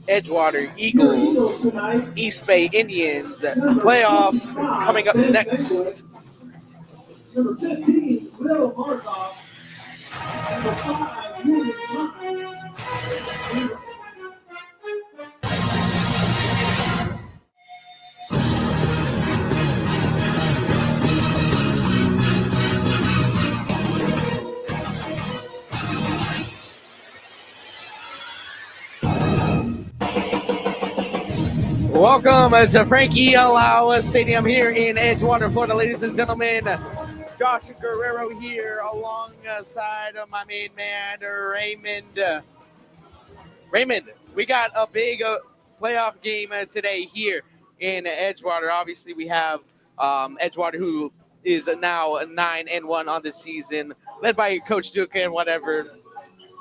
Edgewater Eagles, East Bay Indians playoff coming up next. Number 15, Will Markoff. Number 5, Julian Welcome to Frankie Lau Stadium here in Edgewater, Florida, ladies and gentlemen. Josh Guerrero here alongside my main man, Raymond. Raymond, we got a big playoff game today here in Edgewater. Obviously, we have Edgewater, who is now 9-1 on the season, led by Coach Duke and whatever.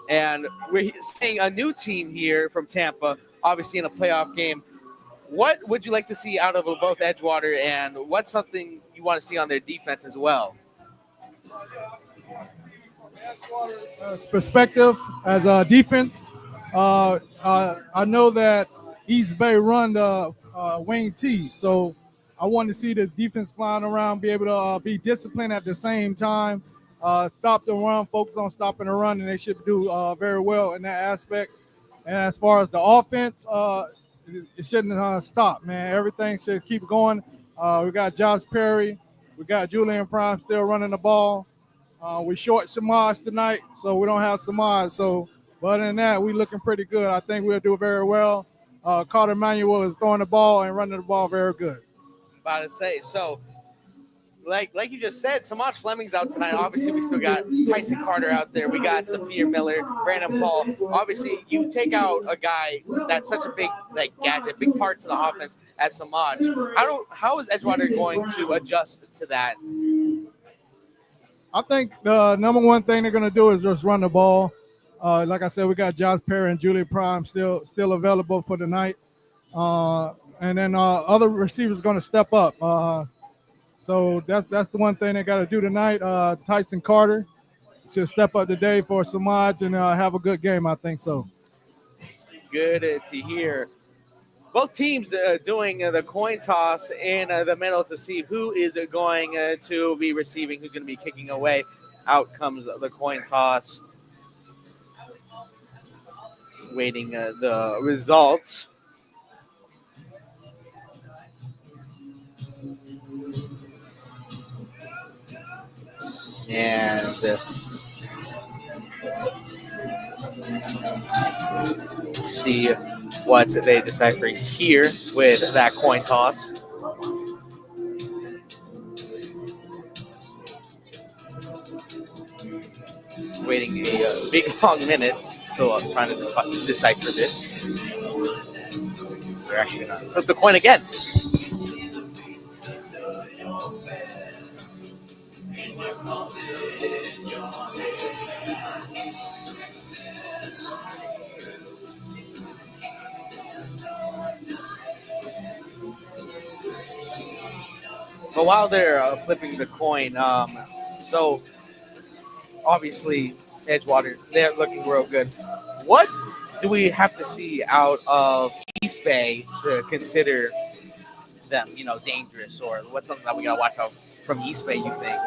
And we're seeing a new team here from Tampa, obviously in a playoff game. What would you like to see out of both Edgewater, and what's something you want to see on their defense as well? Edgewater's perspective as a defense, I know that East Bay run the wing T, so I want to see the defense flying around, be able to be disciplined at the same time, stop the run, focus on stopping the run, and they should do very well in that aspect. And as far as the offense, it shouldn't stop, man. Everything should keep going. We got Josh Perry. We got Julian Prime still running the ball. We short Samaj tonight, so we don't have Samaj. So, but other than that, we're looking pretty good. I think we'll do very well. Carter Manuel is throwing the ball and running the ball very good. I'm about to say, so like you just said, Samaj Fleming's out tonight. Obviously, we still got Tyson Carter out there. We got Sophia Miller, Brandon Paul. Obviously, you take out a guy that's such a big gadget, big part to the offense as Samaj. How is Edgewater going to adjust to that? I think the number one thing they're going to do is just run the ball. Like I said, we got Josh Perry and Julie Prime still available for the night. And then other receivers are going to step up. So that's the one thing they got to do tonight. Tyson Carter should step up today for Samaj and have a good game, I think so. Good to hear. Both teams doing the coin toss in the middle to see who is going to be receiving, who's going to be kicking away. Out comes the coin toss. Waiting the results. And see what they decipher here with that coin toss. Waiting a big long minute, so I'm trying to decipher this. They're actually not. Flip the coin again. But while they're flipping the coin, so obviously Edgewater, they're looking real good. What do we have to see out of East Bay to consider them, dangerous, or what's something that we gotta watch out from East Bay, you think?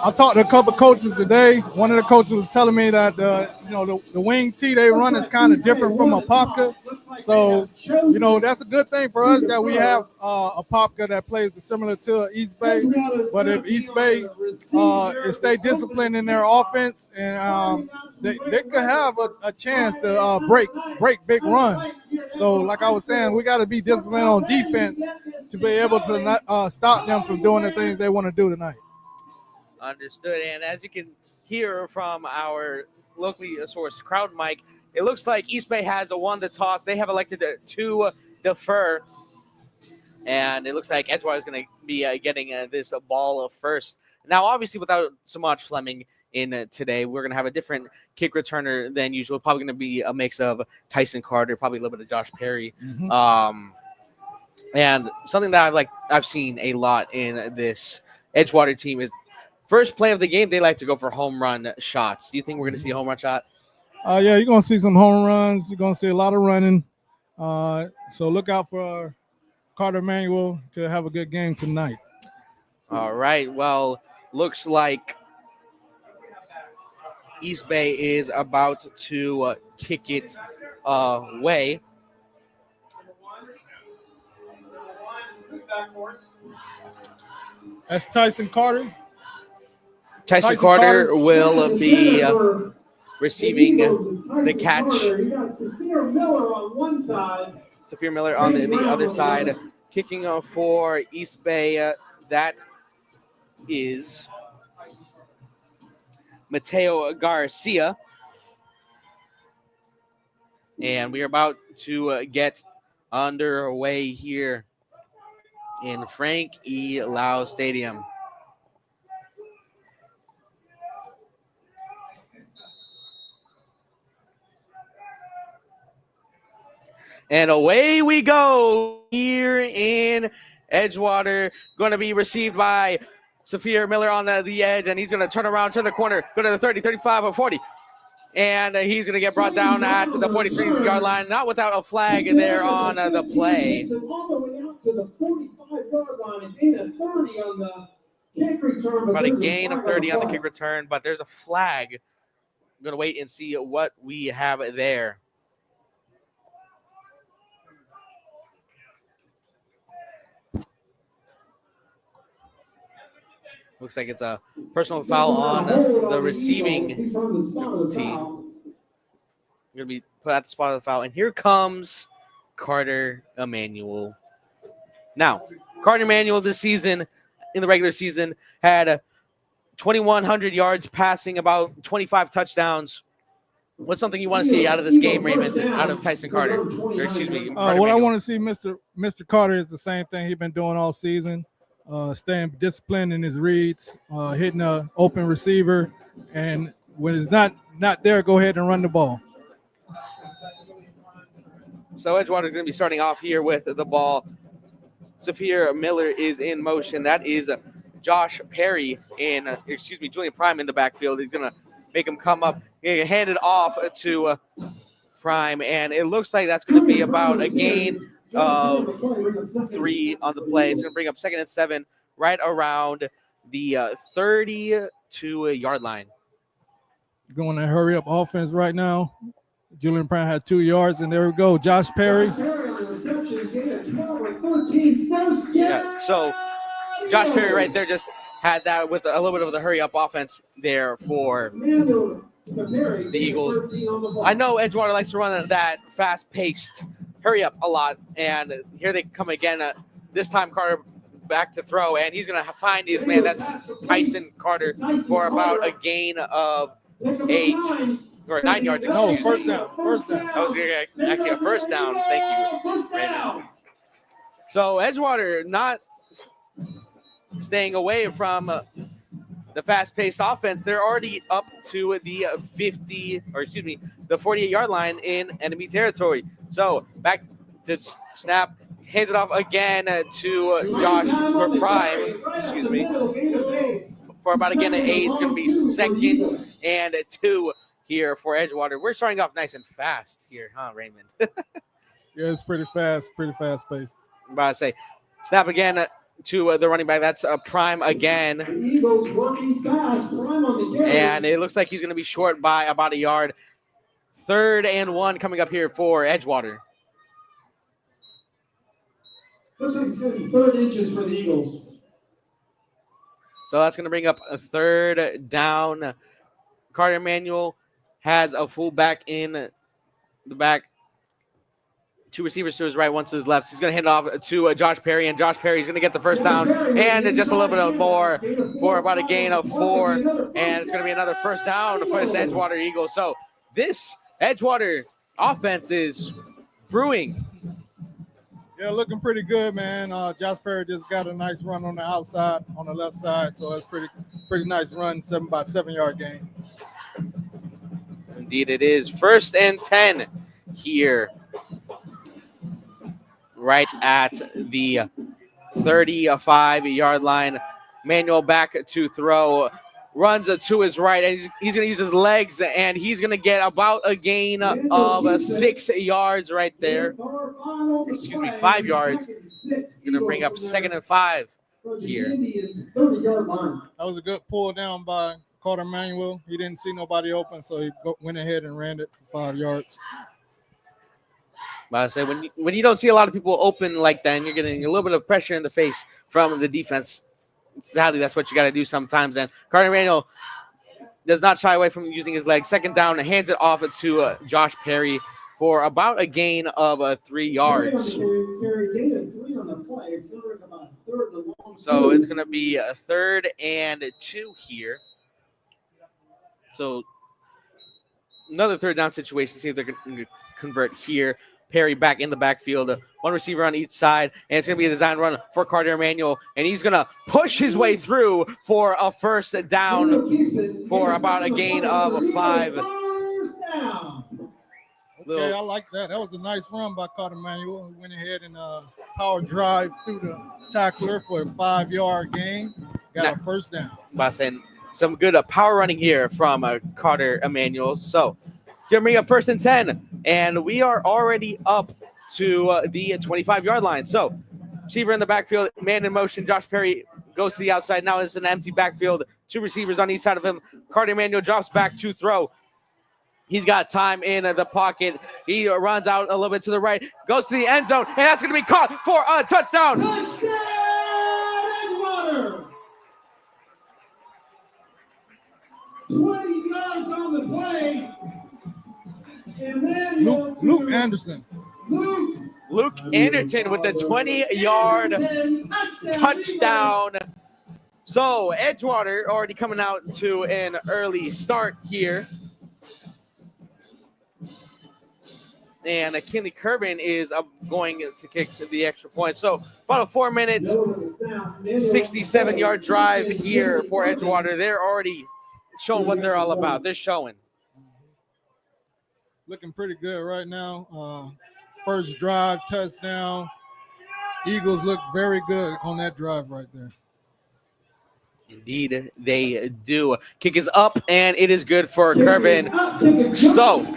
I talked to a couple of coaches today. One of the coaches was telling me that the wing T they run is kind of different from a Popka. So, that's a good thing for us that we have a Popka that plays similar to East Bay. But if East Bay if stay disciplined in their offense, and they could have a chance to break big runs. So, like I was saying, we got to be disciplined on defense to be able to not stop them from doing the things they want to do tonight. Understood. And as you can hear from our locally sourced crowd mic, it looks like East Bay has won the toss. They have elected to defer. And it looks like Edgewater is going to be getting this ball first. Now, obviously, without Samaj Fleming in today, we're going to have a different kick returner than usual. Probably going to be a mix of Tyson Carter, probably a little bit of Josh Perry. Mm-hmm. And something that I've seen a lot in this Edgewater team is first play of the game, they like to go for home run shots. Do you think we're going to see a home run shot? Yeah, you're gonna see some home runs. You're gonna see a lot of running. So look out for Carter Manuel to have a good game tonight. All right. Well, looks like East Bay is about to kick it away. That's Tyson Carter. Tyson Tyson Carter. Carter will The be center for the receiving Eagles is the Tyson catch. Carter. You got Saphir Miller on one side. Saphir Miller on the Brown other on the side, other. kicking for East Bay. That is Mateo Garcia. And we are about to get underway here in Frank E. Lau Stadium. And away we go here in Edgewater. Going to be received by Saphir Miller on the edge, and he's going to turn around to the corner, go to the 30, 35, or 40. And he's going to get brought down at the 43-yard line, not without a flag there on the play. All the way out to the 45-yard line and gain a 30 on the kick return. About a gain of 30 on the kick return, but there's a flag. I'm going to wait and see what we have there. Looks like it's a personal foul on the receiving team. Going to be put at the spot of the foul. And here comes Carter Emanuel. Now, Carter Emanuel this season, in the regular season, had 2,100 yards passing, about 25 touchdowns. What's something you want to see out of this game, Raymond, out of Tyson Carter? Or excuse me, Carter What I Emanuel. want to see Mr. Carter is the same thing he's been doing all season. Staying disciplined in his reads, hitting an open receiver, and when it's not there, go ahead and run the ball. So Edgewater is going to be starting off here with the ball. Saphir Miller is in motion. That is Josh Perry and Julian Prime in the backfield. He's going to make him come up, hand it off to Prime, and it looks like that's going to be about a gain of 3 on the play. It's going to bring up 2nd and 7 right around the 32-yard line. Going to hurry up offense right now. Julian Prime had 2 yards, and there we go. Josh Perry. Yeah, so Josh Perry right there just had that with a little bit of the hurry up offense there for the Eagles. I know Edgewater likes to run that fast-paced hurry up a lot, and here they come again. This time Carter back to throw, and he's going to find his man. That's Tyson Carter for about a gain of 8 or 9 yards. No, first down. Oh, actually a first down. Thank you, Raymond. So Edgewater not staying away from the fast-paced offense. They're already up to the 48-yard line in enemy territory. So back to snap, hands it off again to Josh Prime. For about again an 8. It's going to be 2nd and 2 here for Edgewater. We're starting off nice and fast here, huh, Raymond? Yeah, it's pretty fast-paced. I'm about to say, snap again to the running back. That's Prime again. Eagles working fast. Prime on the carry. And it looks like he's going to be short by about a yard. 3rd and 1 coming up here for Edgewater. Looks like it's going to be 3rd inches for the Eagles. So that's going to bring up a 3rd down. Carter Emanuel has a fullback in the back. 2 receivers to his right, 1 to his left. He's going to hand it off to Josh Perry, and Josh Perry is going to get the first down and just a little bit more for about a gain of 4. And it's going to be another first down for this Edgewater Eagles. So this Edgewater offense is brewing. Yeah, looking pretty good, man. Josh Perry just got a nice run on the outside, on the left side. So it's pretty nice run, 7-by-7-yard gain. Indeed it is. 1st and 10 here. Right at the 35-yard line. Manuel back to throw. runs to his right, and he's going to use his legs, and he's going to get about a gain of 6 yards right there. Excuse me, 5 yards. Going to bring up 2nd and 5 here. That was a good pull down by Carter Manuel. He didn't see nobody open, so he went ahead and ran it for 5 yards. But I say when you don't see a lot of people open like that, and you're getting a little bit of pressure in the face from the defense, sadly, that's what you got to do sometimes. And Carter Manuel does not shy away from using his legs. 2nd down, and hands it off to Josh Perry for about a gain of 3 yards. So it's going to be a 3rd and 2 here. So another 3rd down situation. See if they're going to convert here. Perry back in the backfield. One receiver on each side, and it's going to be a design run for Carter Emanuel, and he's going to push his way through for a 1st down for about a gain of 5. Okay, I like that. That was a nice run by Carter Manuel. He went ahead and power drive through the tackler for a 5-yard gain. Got a 1st down. By saying some good power running here from Carter Emanuel. So it's going to bring up 1st and 10, and we are already up to the 25-yard line. So receiver in the backfield, man in motion. Josh Perry goes to the outside. Now it's an empty backfield. 2 receivers on each side of him. Carter Emanuel drops back to throw. He's got time in the pocket. He runs out a little bit to the right, goes to the end zone, and that's going to be caught for a touchdown. Touchdown, Edgewater! 20 yards on the play. Luke Anderson. Luke Anderson with the 20-yard touchdown. So Edgewater already coming out to an early start here. And Kinley Kerben is going to kick to the extra point. So about a 4 minutes, 67-yard drive here for Edgewater. They're already showing what they're all about. They're showing. Looking pretty good right now. First drive, touchdown. Eagles look very good on that drive right there. Indeed, they do. Kick is up, and it is good for Kerben. So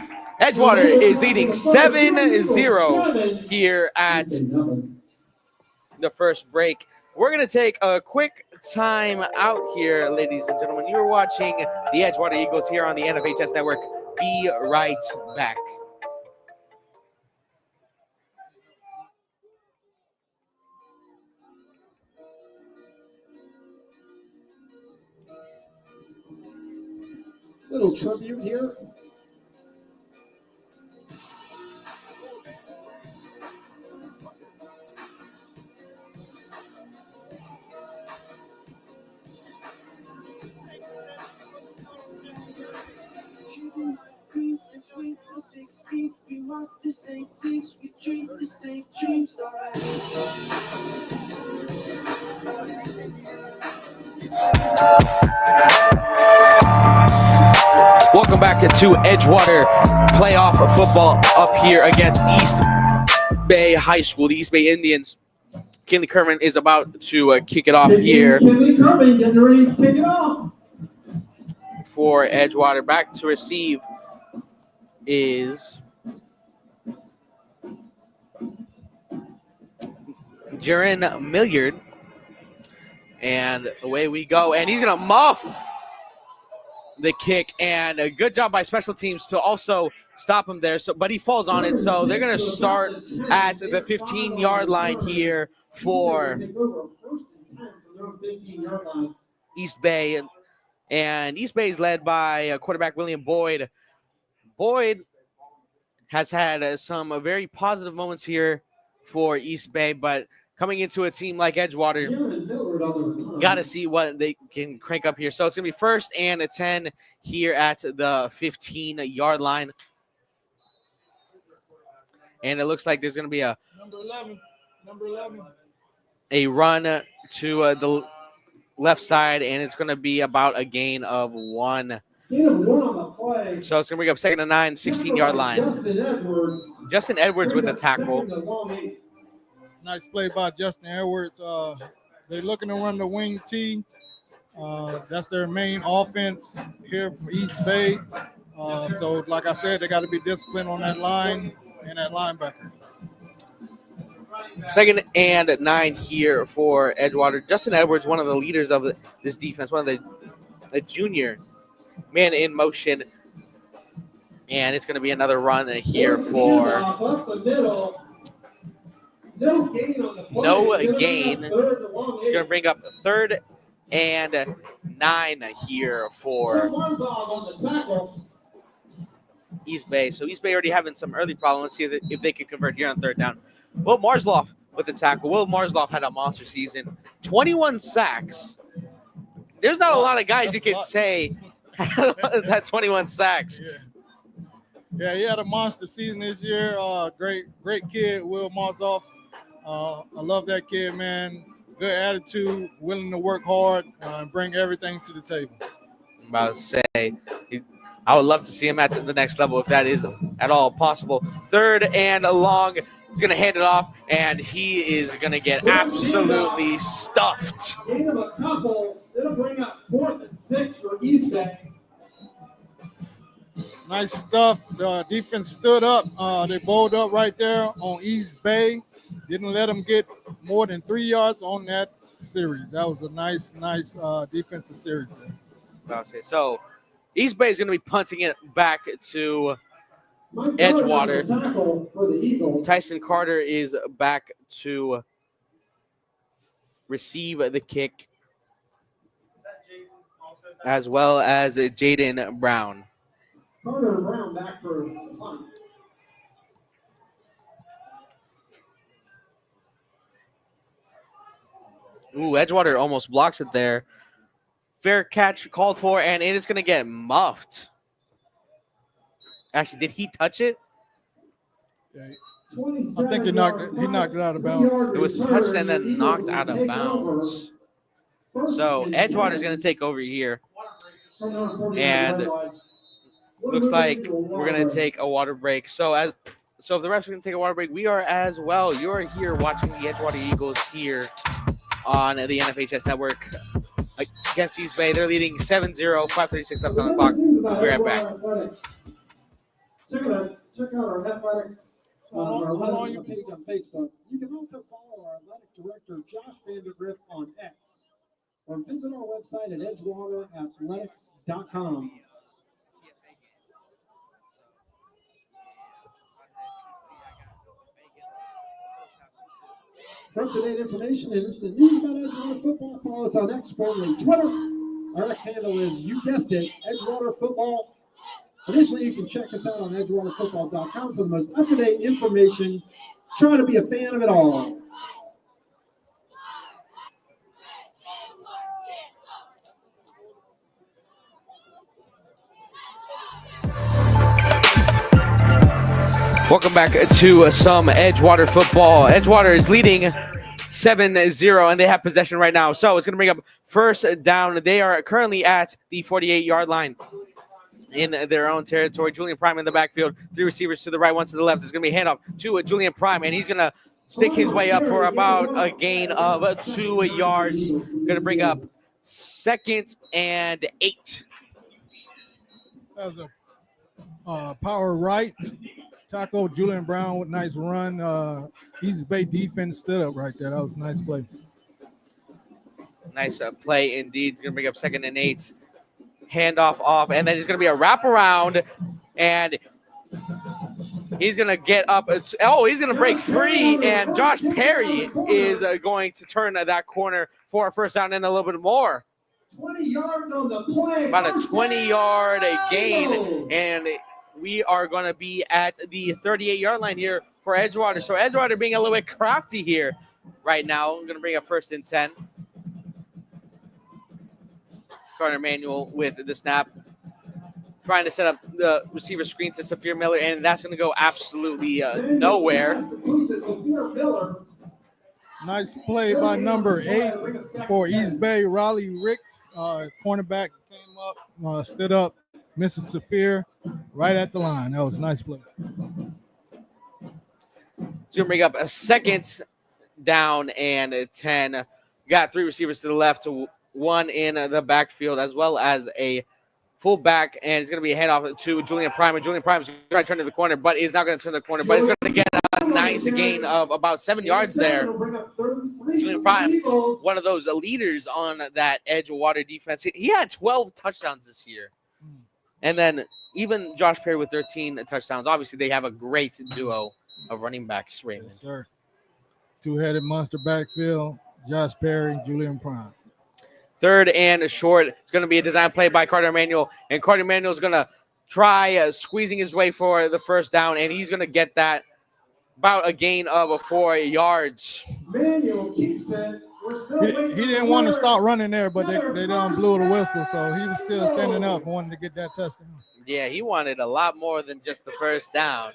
Edgewater is leading 7-0 here at the first break. We're going to take a quick time out here, ladies and gentlemen. You're watching the Edgewater Eagles here on the NFHS Network. Be right back. Little tribute here. Welcome back to Edgewater playoff football up here against East Bay High School, the East Bay Indians. Kinley Kerben is about to kick it off here. Kinley Kerben getting ready to kick it off. For Edgewater, back to receive is Jaron Milliard. And away we go. And he's going to muff the kick. And a good job by special teams to also stop him there. But he falls on it. So they're going to start at the 15-yard line here for East Bay. And East Bay is led by quarterback William Boyd. Boyd has had some very positive moments here for East Bay, but coming into a team like Edgewater, got to see what they can crank up here. So it's going to be 1st and 10 here at the 15-yard line. And it looks like there's going to be a Number 11. A run to the left side, and it's going to be about a gain of 1. So it's going to bring up 2nd and 9, 16-yard line. Justin Edwards with a tackle. Nice play by Justin Edwards. They're looking to run the wing T. That's their main offense here for East Bay. So, like I said, they got to be disciplined on that line and that linebacker. 2nd and 9 here for Edgewater. Justin Edwards, one of the leaders of this defense, one of the junior man in motion. And it's going to be another run here for no gain. He's going to bring up 3rd and 9 here for East Bay. So East Bay already having some early problems. Let's see if they can convert here on 3rd down. Will Marsloff with the tackle. Will Marsloff had a monster season. 21 sacks. There's not a lot of guys you can say that 21 sacks. Yeah, he had a monster season this year. Great kid, Will Marsloff. I love that kid, man. Good attitude, willing to work hard, and bring everything to the table. I'm about to say, I would love to see him at the next level if that is at all possible. 3rd and long. He's going to hand it off, and he is going to get absolutely stuffed. Gain of a couple. It'll bring up 4th and 6 for East Bay. Nice stuff. The defense stood up. They bowled up right there on East Bay. Didn't let them get more than 3 yards on that series. That was a nice defensive series there. I'll say so. East Bay is going to be punting it back to Edgewater. Tyson Carter is back to receive the kick, as well as Jaden Brown. Carter and Brown back for punt. Ooh, Edgewater almost blocks it there. Fair catch called for, and it is going to get muffed. Actually, did he touch it? Yeah, I think he knocked it out of bounds. It was touched and then knocked out of bounds. So Edgewater is going to take over here. And looks like we're going to take a water break. So if the refs are going to take a water break, we are as well. You are here watching the Edgewater Eagles here on the NFHS Network against East Bay. They're leading 7-0, 5:36 left on the clock. We'll be right back. Check out our athletics our athletic page on Facebook. You can also follow our athletic director, Josh Vandergriff, on X, or visit our website at edgewaterathletics.com. For up-to-date information and instant news about Edgewater football, follow us on X, formerly Twitter. Our X handle is, you guessed it, Edgewater Football. Additionally, you can check us out on edgewaterfootball.com for the most up-to-date information. Try to be a fan of it all. Welcome back to some Edgewater football. Edgewater is leading 7-0, and they have possession right now. So it's going to bring up 1st down. They are currently at the 48-yard line in their own territory. Julian Prime in the backfield. 3 receivers to the right, 1 to the left. There's going to be a handoff to Julian Prime, and he's going to stick his way up for about a gain of 2 yards. Going to bring up 2nd and 8. That was a power right tackle. Julian Brown with nice run. East Bay defense stood up right there. That was a nice play. Nice play indeed. Going to bring up 2nd and 8. Handoff off, and then it's going to be a wraparound, and he's going to get up. He's going to break free, and Josh Perry is going to turn that corner for a 1st down and a little bit more. 20 yards on the play. About a 20-yard gain, and we are going to be at the 38-yard line here for Edgewater. So Edgewater being a little bit crafty here right now. I'm going to bring up 1st and 10. Carter Manuel with the snap, trying to set up the receiver screen to Saphir Miller, and that's going to go absolutely nowhere. Nice play by number 8 for East Bay. Raleigh Ricks, cornerback, came up, stood up, Mrs. Saphir right at the line. That was a nice play. So going to bring up a 2nd down and 10. Got 3 receivers to the left, one in the backfield, as well as a fullback, and it's going to be a handoff to Julian Prime. And Julian Prime is going to turn to the corner, but he's not going to turn to the corner, but he's going to get a nice gain of about 7 yards there. Julian Prime, one of those leaders on that Edgewater defense. He had 12 touchdowns this year. And then even Josh Perry with 13 touchdowns. Obviously, they have a great duo of running backs, Raymond. Yes, sir. Two-headed monster backfield, Josh Perry, Julian Prime. Third and short. It's going to be a design play by Carter Emanuel. And Carter Emanuel is going to try squeezing his way for the first down, and he's going to get that about a gain of 4 yards. Manuel keeps it. He didn't want to start running there, but they done blew the whistle, so he was still standing up, wanting to get that touchdown. Yeah, he wanted a lot more than just the first down.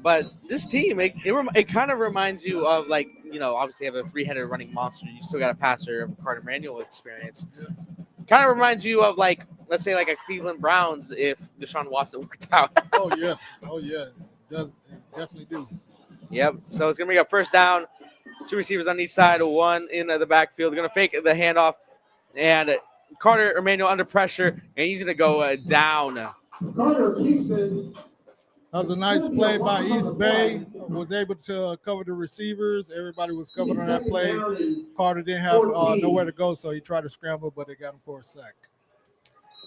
But this team, it kind of reminds you of, like, you know, obviously you have a three-headed running monster. You still got a passer of Carter Emanuel experience. Kind of reminds you of, like, let's say, like a Cleveland Browns if Deshaun Watson worked out. Oh, yeah. It definitely do. Yep. So it's going to be a first down. 2 receivers on each side, 1 in the backfield. They're going to fake the handoff. And Carter Emanuel under pressure, and he's going to go down. Carter keeps it. That was a nice play by East Bay. Was able to cover the receivers. Everybody was covered on that play. Carter didn't have nowhere to go, so he tried to scramble, but they got him for a sack.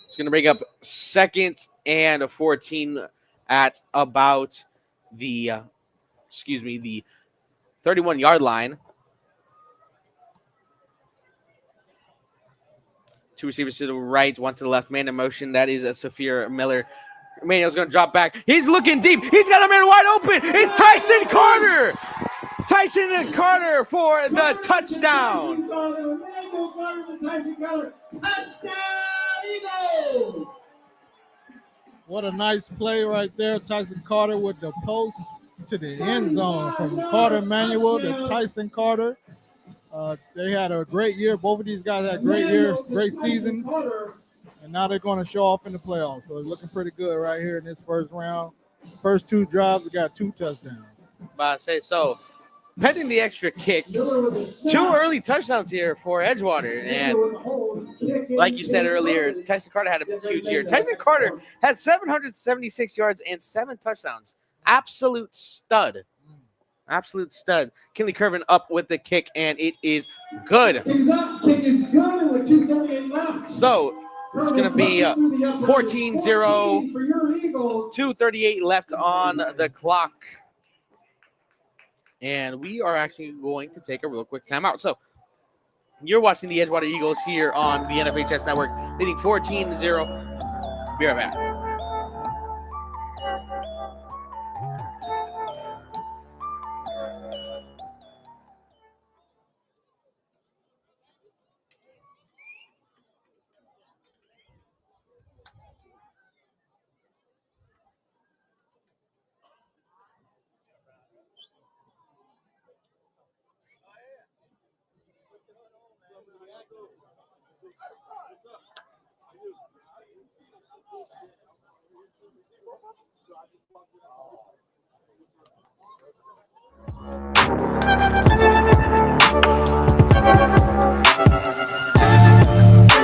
It's going to bring up 2nd and 14 at about the 31-yard line. 2 receivers to the right, 1 to the left. Man in motion. That is Saphir Miller. Emanuel's going to drop back. He's looking deep. He's got a man wide open. It's Tyson Carter. Tyson Carter for the touchdown. What a nice play right there. Tyson Carter with the post to the end zone from Carter Emanuel to Tyson Carter. They had a great year. Both of these guys had great years, great season. And now they're going to show off in the playoffs. So it's looking pretty good right here in this first round. First 2 drives, we got 2 touchdowns. But I say so. Pending the extra kick, 2 early touchdowns here for Edgewater. And like you said earlier, Tyson Carter had a huge year. Tyson Carter had 776 yards and 7 touchdowns. Absolute stud. Absolute stud. Kinley Kervin up with the kick, and it is good. So it's going to be 14-0, 2:38 left on the clock. And we are actually going to take a real quick timeout. So you're watching the Edgewater Eagles here on the NFHS Network, leading 14-0. Be right back.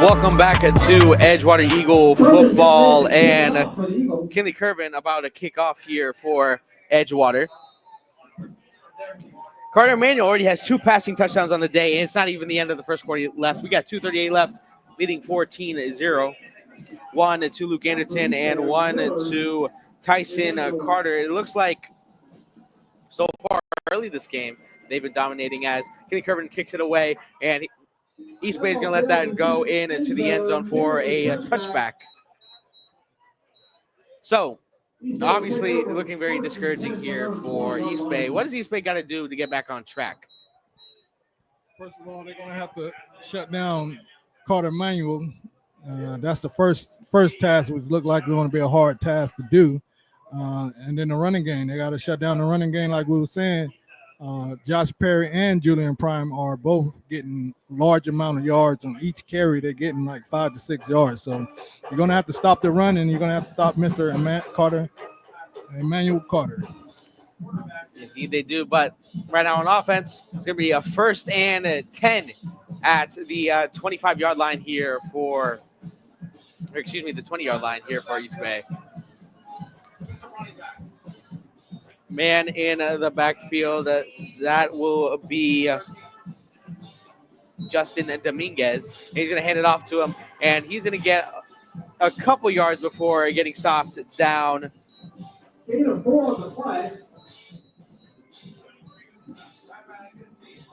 Welcome back to Edgewater Eagle football, and Kinley Kervin about to kick off here for Edgewater. Carter Emanuel already has 2 passing touchdowns on the day, and it's not even the end of the first quarter left. We got 2:38 left, leading 14-0. 1 to Luke Anderton and 1 to Tyson Carter. It looks like so far early this game, they've been dominating as Kinley Kervin kicks it away, and East Bay is going to let that go into the end zone for a touchback. So, obviously, looking very discouraging here for East Bay. What does East Bay got to do to get back on track? First of all, they're going to have to shut down Carter Emanuel. That's the first task, which looked like it's going to be a hard task to do. And then the running game, they got to shut down the running game, like we were saying. Josh Perry and Julian Prime are both getting large amount of yards on each carry. They're getting like 5 to 6 yards. So you're going to have to stop the run, and you're going to have to stop Mr. Emanuel Carter. Indeed they do. But right now on offense, it's going to be a 1st and 10 at the 25-yard line here for, or excuse me, the 20-yard line here for East Bay. Man in the backfield, that will be Justin Dominguez. And he's going to hand it off to him, and he's going to get a couple yards before getting stopped down. Gain of 4 on the play.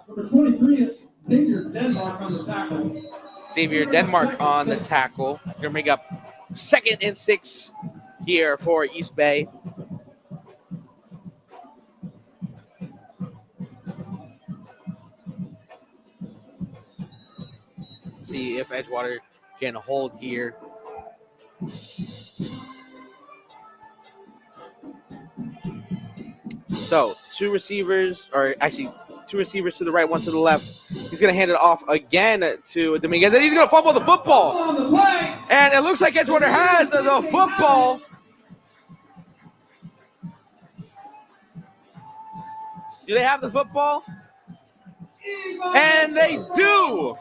Number 23, Xavier Denmark on the tackle. Xavier Denmark on the tackle. Going to bring up 2nd and 6 here for East Bay. See if Edgewater can hold here. So 2 receivers, or actually 2 receivers to the right, 1 to the left. He's going to hand it off again to Dominguez, and he's going to fumble the football. And it looks like Edgewater has the football. Do they have the football? And they do.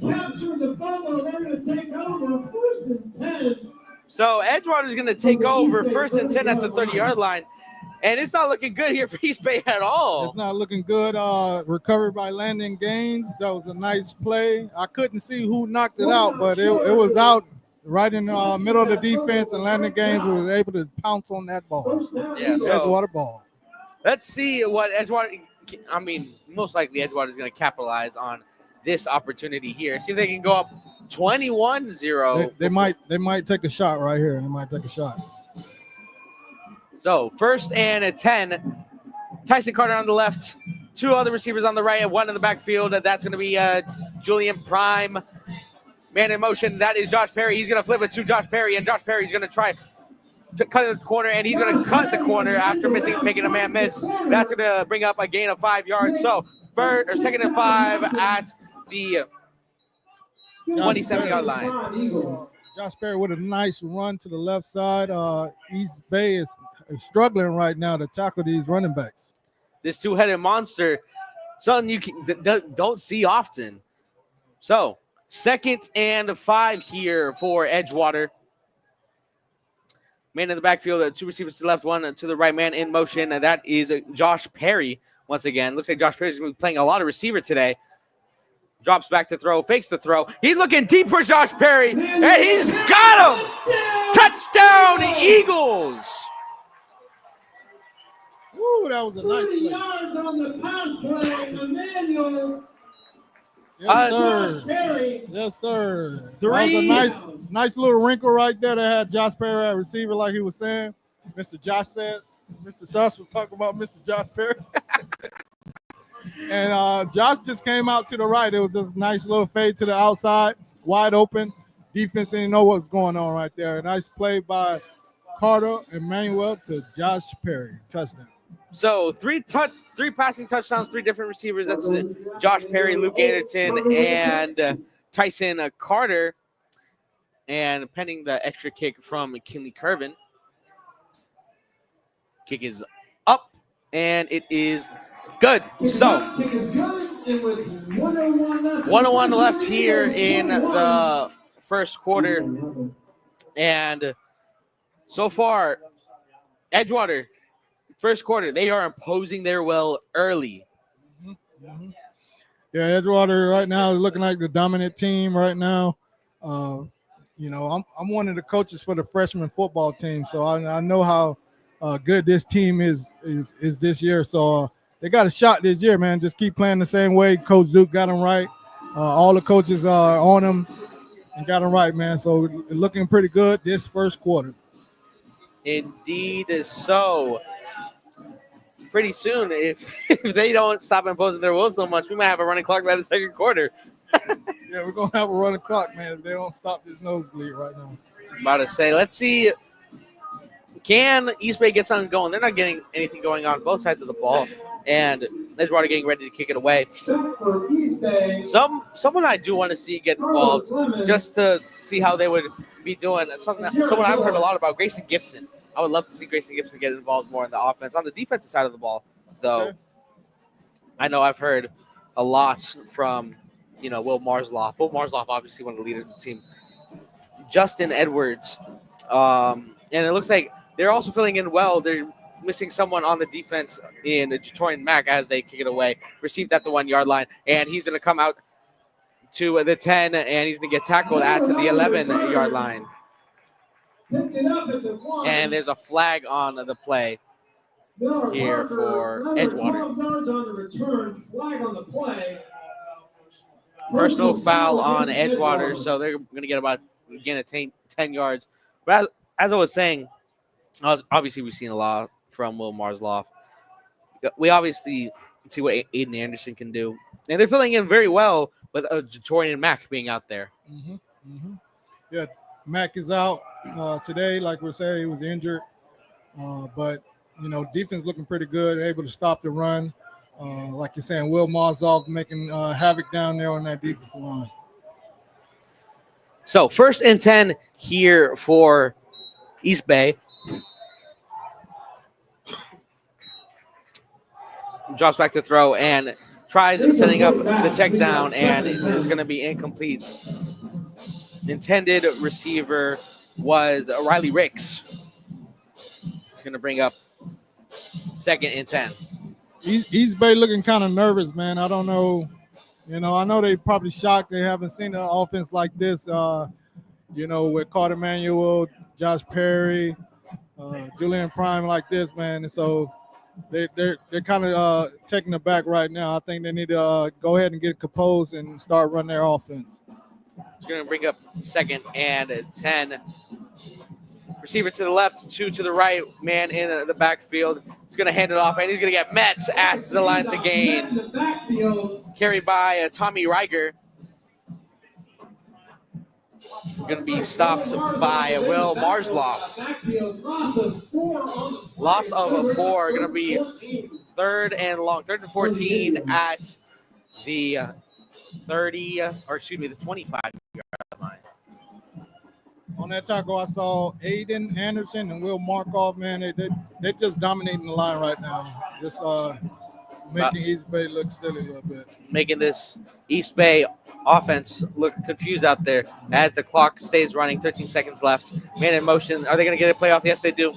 Captured the fumble. They're going to take over 1st and 10. So Edgewater is going to take over 1st and 10 at the 30-yard line. And it's not looking good here for East Bay at all. It's not looking good. Recovered by Landon Gaines. That was a nice play. I couldn't see who knocked it out, but it was out right in the middle of the defense, and Landon Gaines was able to pounce on that ball. Yeah, so Edgewater ball. let's see what Edgewater, I mean, most likely Edgewater is going to capitalize on this opportunity here. See if they can go up 21-0. They might take a shot right here. They might take a shot. So 1st and 10. Tyson Carter on the left, 2 other receivers on the right, and 1 in the backfield. That's going to be Julian Prime. Man in motion. That is Josh Perry. He's going to flip it to Josh Perry, and Josh Perry's going to try to cut the corner, and he's going to cut the corner after making a man miss. That's going to bring up a gain of 5 yards. So 2nd and 5 at the 27-yard line. Josh Perry with a nice run to the left side. East Bay is struggling right now to tackle these running backs. This 2-headed monster, something you don't see often. So 2nd and 5 here for Edgewater. Man in the backfield, 2 receivers to the left, 1 to the right, man in motion, and that is Josh Perry once again. Looks like Josh Perry's going to be playing a lot of receiver today. Drops back to throw, fakes the throw. He's looking deep for Josh Perry, and he's got him! Touchdown, Eagles! Woo, that was a nice play. yards on the pass play, Emmanuel. Yes, sir. Josh Perry. Yes, sir. That 3. was a nice little wrinkle right there that had Josh Perry at receiver, like he was saying. Mr. Josh said. Mr. Josh was talking about Mr. Josh Perry. And Josh just came out to the right. It was just a nice little fade to the outside, wide open. Defense didn't know what was going on right there. A nice play by Carter Emmanuel to Josh Perry. Touchdown. So 3 passing touchdowns, 3 different receivers. That's Josh Perry, Luke Anderton, and Tyson Carter. And pending the extra kick from McKinley Curvin. Kick is up, and it is good. So 101 left here in the first quarter. And so far, Edgewater, first quarter, they are imposing their will early. Mm-hmm. Yeah, Edgewater right now is looking like the dominant team right now. You know, I'm one of the coaches for the freshman football team, so I know how good this team is this year. So they got a shot this year, man. Just keep playing the same way. Coach Duke got them right. All the coaches are on them and got them right, man. So looking pretty good this first quarter. Indeed so. Pretty soon, if they don't stop imposing their will so much, we might have a running clock by the second quarter. Yeah, we're going to have a running clock, man, if they don't stop this nosebleed right now. I'm about to say, let's see. Can East Bay get something going? They're not getting anything going on both sides of the ball. And Edgewater getting ready to kick it away. Someone I do want to see get involved just to see how they would be doing. Someone I've heard a lot about, Grayson Gibson. I would love to see Grayson Gibson get involved more in the offense. On the defensive side of the ball, though, I know I've heard a lot from, Will Marsloff. Will Marsloff, obviously one of the leaders of the team. Justin Edwards. And it looks like they're also filling in well. They're missing someone on the defense in Detroit and Mack as they kick it away. Received at the 1 yard line. And he's going to come out to the 10, and he's going to get tackled at the 11 yard line. And there's a flag on the play here for Edgewater. Personal foul on Edgewater, so they're going to get about, again, 10 yards. But as I was saying, obviously we've seen a lot from Will Marsloff. We obviously see what Aiden Anderson can do. And they're filling in very well with Detroit and Mack being out there. Mm-hmm. Mm-hmm. Yeah, Mack is out today. Like we said, he was injured. But, defense looking pretty good, able to stop the run. Like you're saying, Will Marsloff making havoc down there on that defensive line. So 1st and 10 here for East Bay. Drops back to throw and tries setting up the check down, and it's going to be incomplete. Intended receiver was Riley Ricks. It's going to bring up 2nd and 10. East Bay looking kind of nervous, man. I don't know. I know they probably shocked. They haven't seen an offense like this, with Carter Manuel, Josh Perry, Julian Prime like this, man. And so they're kind of taking it back right now. I think they need to go ahead and get composed and start running their offense. It's going to bring up 2nd and 10. Receiver to the left, 2 to the right. Man in the backfield. He's going to hand it off, and he's going to get met at the line to gain. Carried by Tommy Reiger. Going to be stopped by Will Marsloff. Loss of 4. Going to be 3rd and long. 3rd and 14 at the 25-yard line. On that tackle, I saw Aiden Anderson and Will Markov, man. They're just dominating the line right now. Just making East Bay look silly a little bit. Making this East Bay offense look confused out there as the clock stays running. 13 seconds left. Man in motion. Are they going to get a playoff? Yes, they do.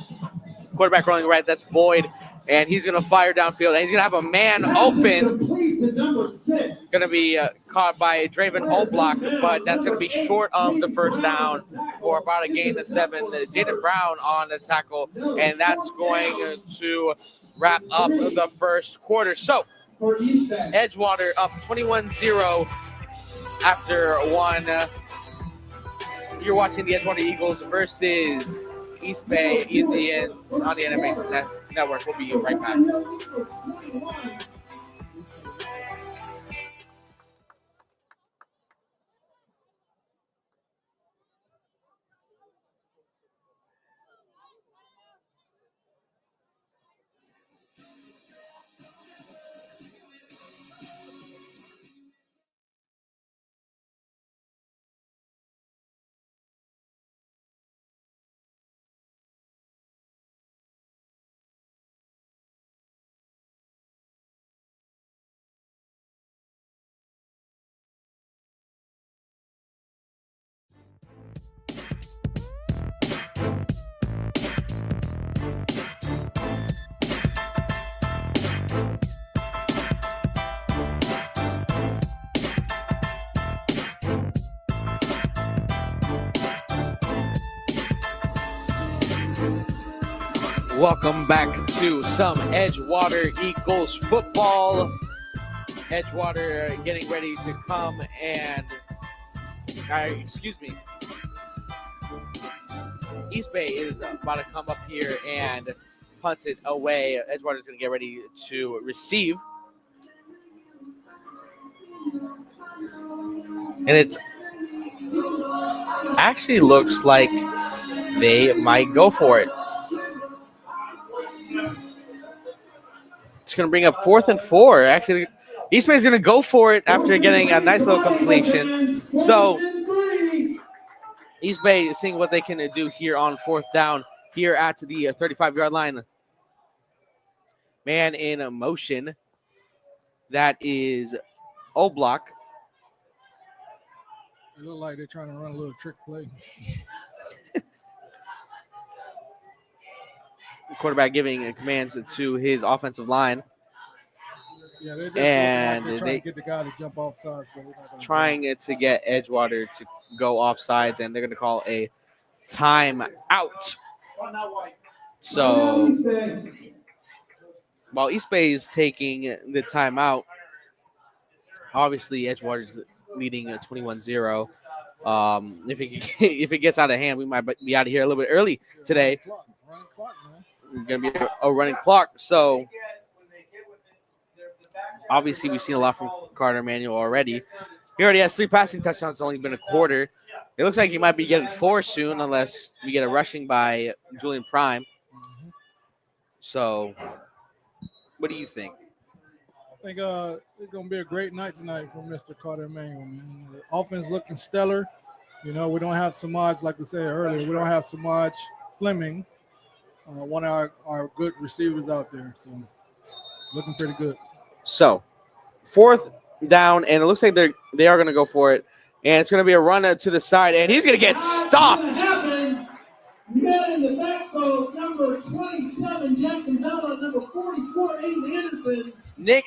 Quarterback rolling right. That's Boyd. And he's going to fire downfield. And he's going to have a man open. Going to be caught by Draven Oblock, but that's going to be short of the 1st down for about a gain of 7. Jaden Brown on the tackle, and that's going to wrap up the 1st quarter. So Edgewater up 21-0 after 1. You're watching the Edgewater Eagles versus East Bay Indians on the Animation Network. We'll be right back. Welcome back to some Edgewater Eagles football. Edgewater getting ready to come and, East Bay is about to come up here and punt it away. Edgewater is going to get ready to receive. And it actually looks like they might go for it. It's going to bring up 4th and 4. Actually, East Bay is going to go for it after getting a nice little completion. So East Bay is seeing what they can do here on 4th down here at the 35-yard line. Man in motion. That is O-Block. It looked like they're trying to run a little trick play. Quarterback giving commands to his offensive line. Yeah, they're just And looking like they're trying to get the guy to jump off sides, but they're not going to. Trying to get Edgewater to go off sides, and they're going to call a timeout. So while East Bay is taking the timeout, obviously Edgewater's leading 21-0. If it gets out of hand, we might be out of here a little bit early today. Running clock, man. Going to be a running clock. So obviously we've seen a lot from Carter Emanuel already. He already has 3 passing touchdowns. It's only been a quarter. It looks like he might be getting 4 soon unless we get a rushing by Julian Prime. Mm-hmm. So what do you think? I think it's going to be a great night tonight for Mr. Carter Emanuel, man. The offense looking stellar. You know, we don't have Samaj, like we said earlier, we don't have Samaj Fleming, one of our good receivers out there. So looking pretty good. So 4th down, and it looks like they are going to go for it. And it's going to be a run to the side, and he's going to get stopped. Man in the backbone, number 27, Jackson Bella, number 44, Aiden Anderson. Nick,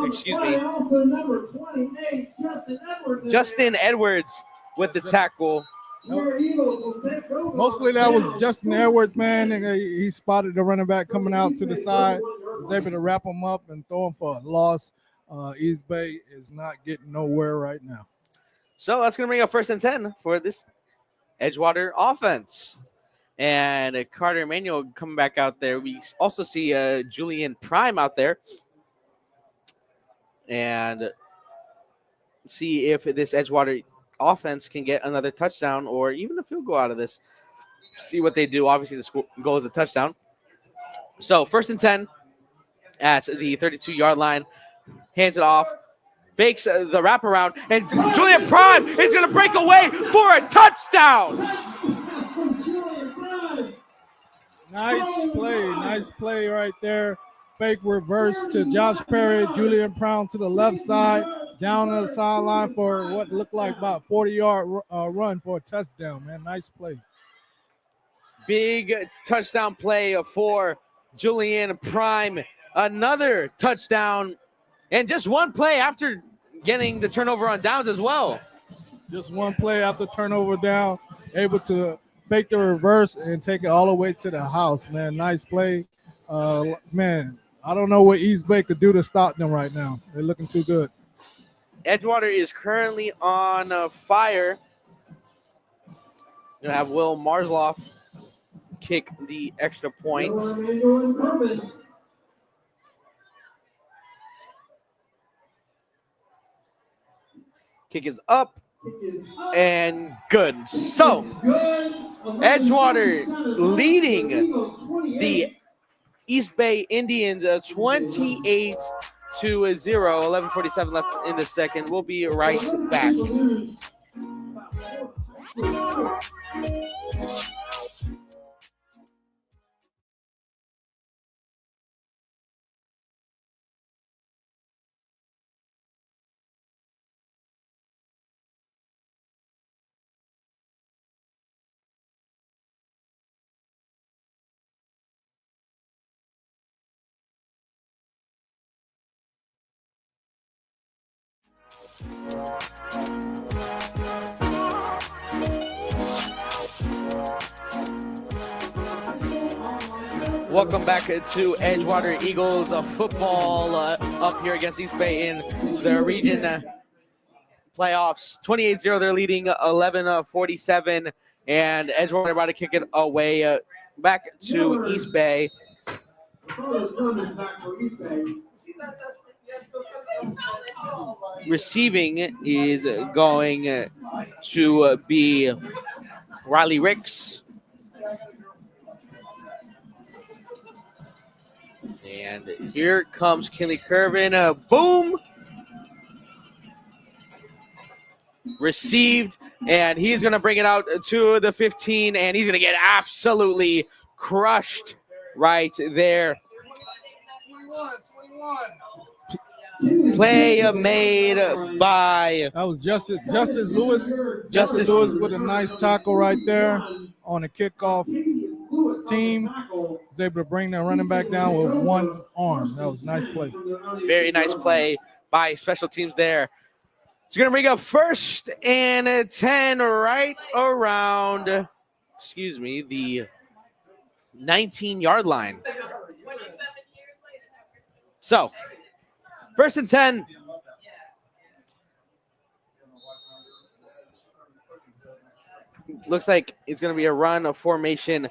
excuse me. Also number 28, Justin Edwards with the tackle. Mostly that was Justin Edwards, man, and he spotted the running back coming out to the side, was able to wrap him up and throw him for a loss. East Bay is not getting nowhere right now. So that's going to bring up 1st and 10 for this Edgewater offense. And Carter Emanuel coming back out there. We also see Julian Prime out there. And see if this Edgewater offense can get another touchdown or even a field goal out of this. See what they do. Obviously, the goal is a touchdown. So 1st and 10 at the 32-yard line. Hands it off. Fakes the wraparound. And Julian Prime is going to break away for a touchdown. Nice play right there. Fake reverse to Josh Perry, Julian Brown to the left side, down the sideline for what looked like about 40-yard run for a touchdown, man. Nice play. Big touchdown play for Julian Prime. Another touchdown, and just one play after getting the turnover on downs as well. Just one play after turnover down, able to fake the reverse and take it all the way to the house, man. Nice play. Man, I don't know what East Bay could do to stop them right now. They're looking too good. Edgewater is currently on fire. You're going to have Will Marsloff kick the extra point. Kick is up and good. So, Edgewater leading the East Bay Indians 28-0. 11:47 left in the second. We'll be right back. Welcome back to Edgewater Eagles football up here against East Bay in the region playoffs. 28-0, they're leading 11:47, and Edgewater about to kick it away back to East Bay. Receiving is going to be Riley Ricks. And here comes Kinley Curvin. Boom! Received, and he's going to bring it out to the 15, and he's going to get absolutely crushed right there. play made by That was Justice Lewis. Justice Lewis with a nice tackle right there on the kickoff team. Was able to bring that running back down with one arm. That was a nice play. Very nice play by special teams there. It's going to bring up 1st and 10 right around, the 19-yard line. So, 1st and 10. Looks like it's going to be a run of formation.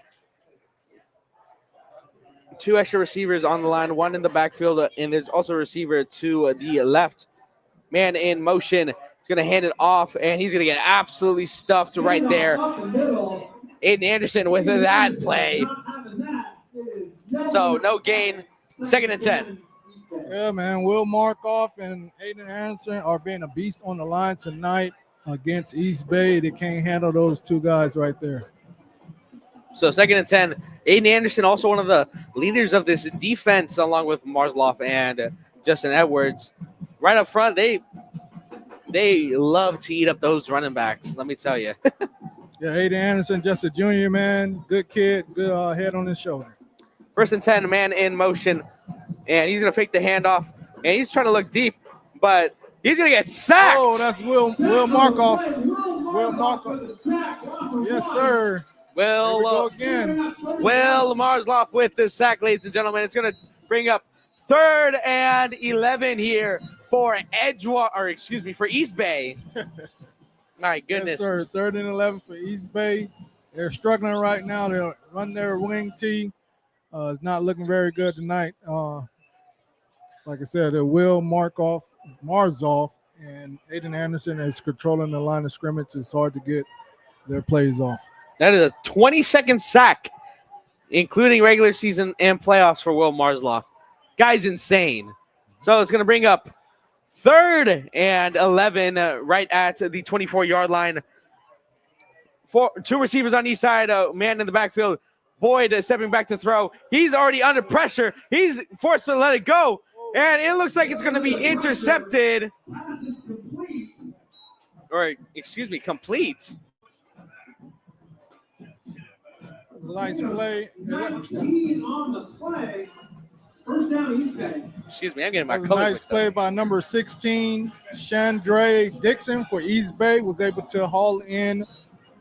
2 extra receivers on the line, 1 in the backfield, and there's also a receiver to the left. Man in motion. He's going to hand it off, and he's going to get absolutely stuffed right there. Aiden Anderson with that play. So, no gain. 2nd and 10. Yeah, man. Will Markoff and Aiden Anderson are being a beast on the line tonight against East Bay. They can't handle those 2 guys right there. So 2nd and 10. Aiden Anderson, also one of the leaders of this defense, along with Marsloff and Justin Edwards. Right up front, they love to eat up those running backs, let me tell you. Yeah, Aiden Anderson, just a junior, man. Good kid, good head on his shoulder. 1st and 10, man in motion. And he's going to fake the handoff. And he's trying to look deep, but he's going to get sacked. Oh, that's Will Markoff. Will Markoff. Yes, sir. Will Marsloff with the sack, ladies and gentlemen. It's going to bring up 3rd and 11 here for for East Bay. My goodness. Yes, sir. 3rd and 11 for East Bay. They're struggling right now. They'll run their wing tee. It's not looking very good tonight. Like I said, Will Marzoff and Aiden Anderson is controlling the line of scrimmage. It's hard to get their plays off. That is a 22nd sack, including regular season and playoffs for Will Marsloff. Guy's insane. So it's going to bring up 3rd and 11 right at the 24-yard line. 2 receivers on each side, man in the backfield. Boyd is stepping back to throw. He's already under pressure. He's forced to let it go. And it looks like it's going to be intercepted. Complete. That's a nice play. 19 on the play. 1st down, East Bay. Excuse me, I'm getting my That was color a nice play by number 16, Chandre Dixon for East Bay. Was able to haul in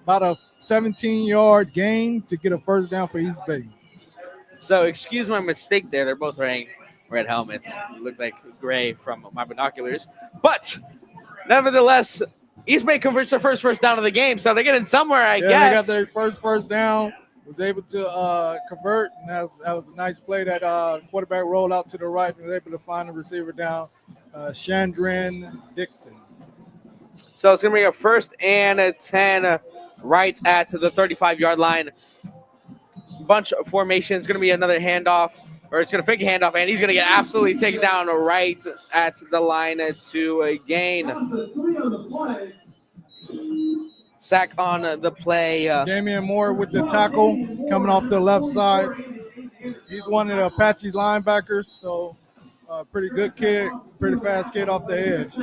about a 17-yard gain to get a 1st down for East Bay. So excuse my mistake there. They're both wearing red helmets. They look like gray from my binoculars. But nevertheless, East Bay converts their first down of the game. So they're getting somewhere, I guess. They got their first down. Was able to convert, and that was a nice play. That quarterback rolled out to the right and was able to find the receiver down, Chandren Dixon. So it's going to be a 1st and 10 right at the 35-yard line. Bunch of formation. It's going to be another handoff, or it's going to fake a handoff, and he's going to get absolutely taken down right at the line to a gain. Sack on the play. Damian Moore with the tackle coming off the left side. He's one of the Apache linebackers, so pretty good kid, pretty fast kid off the edge.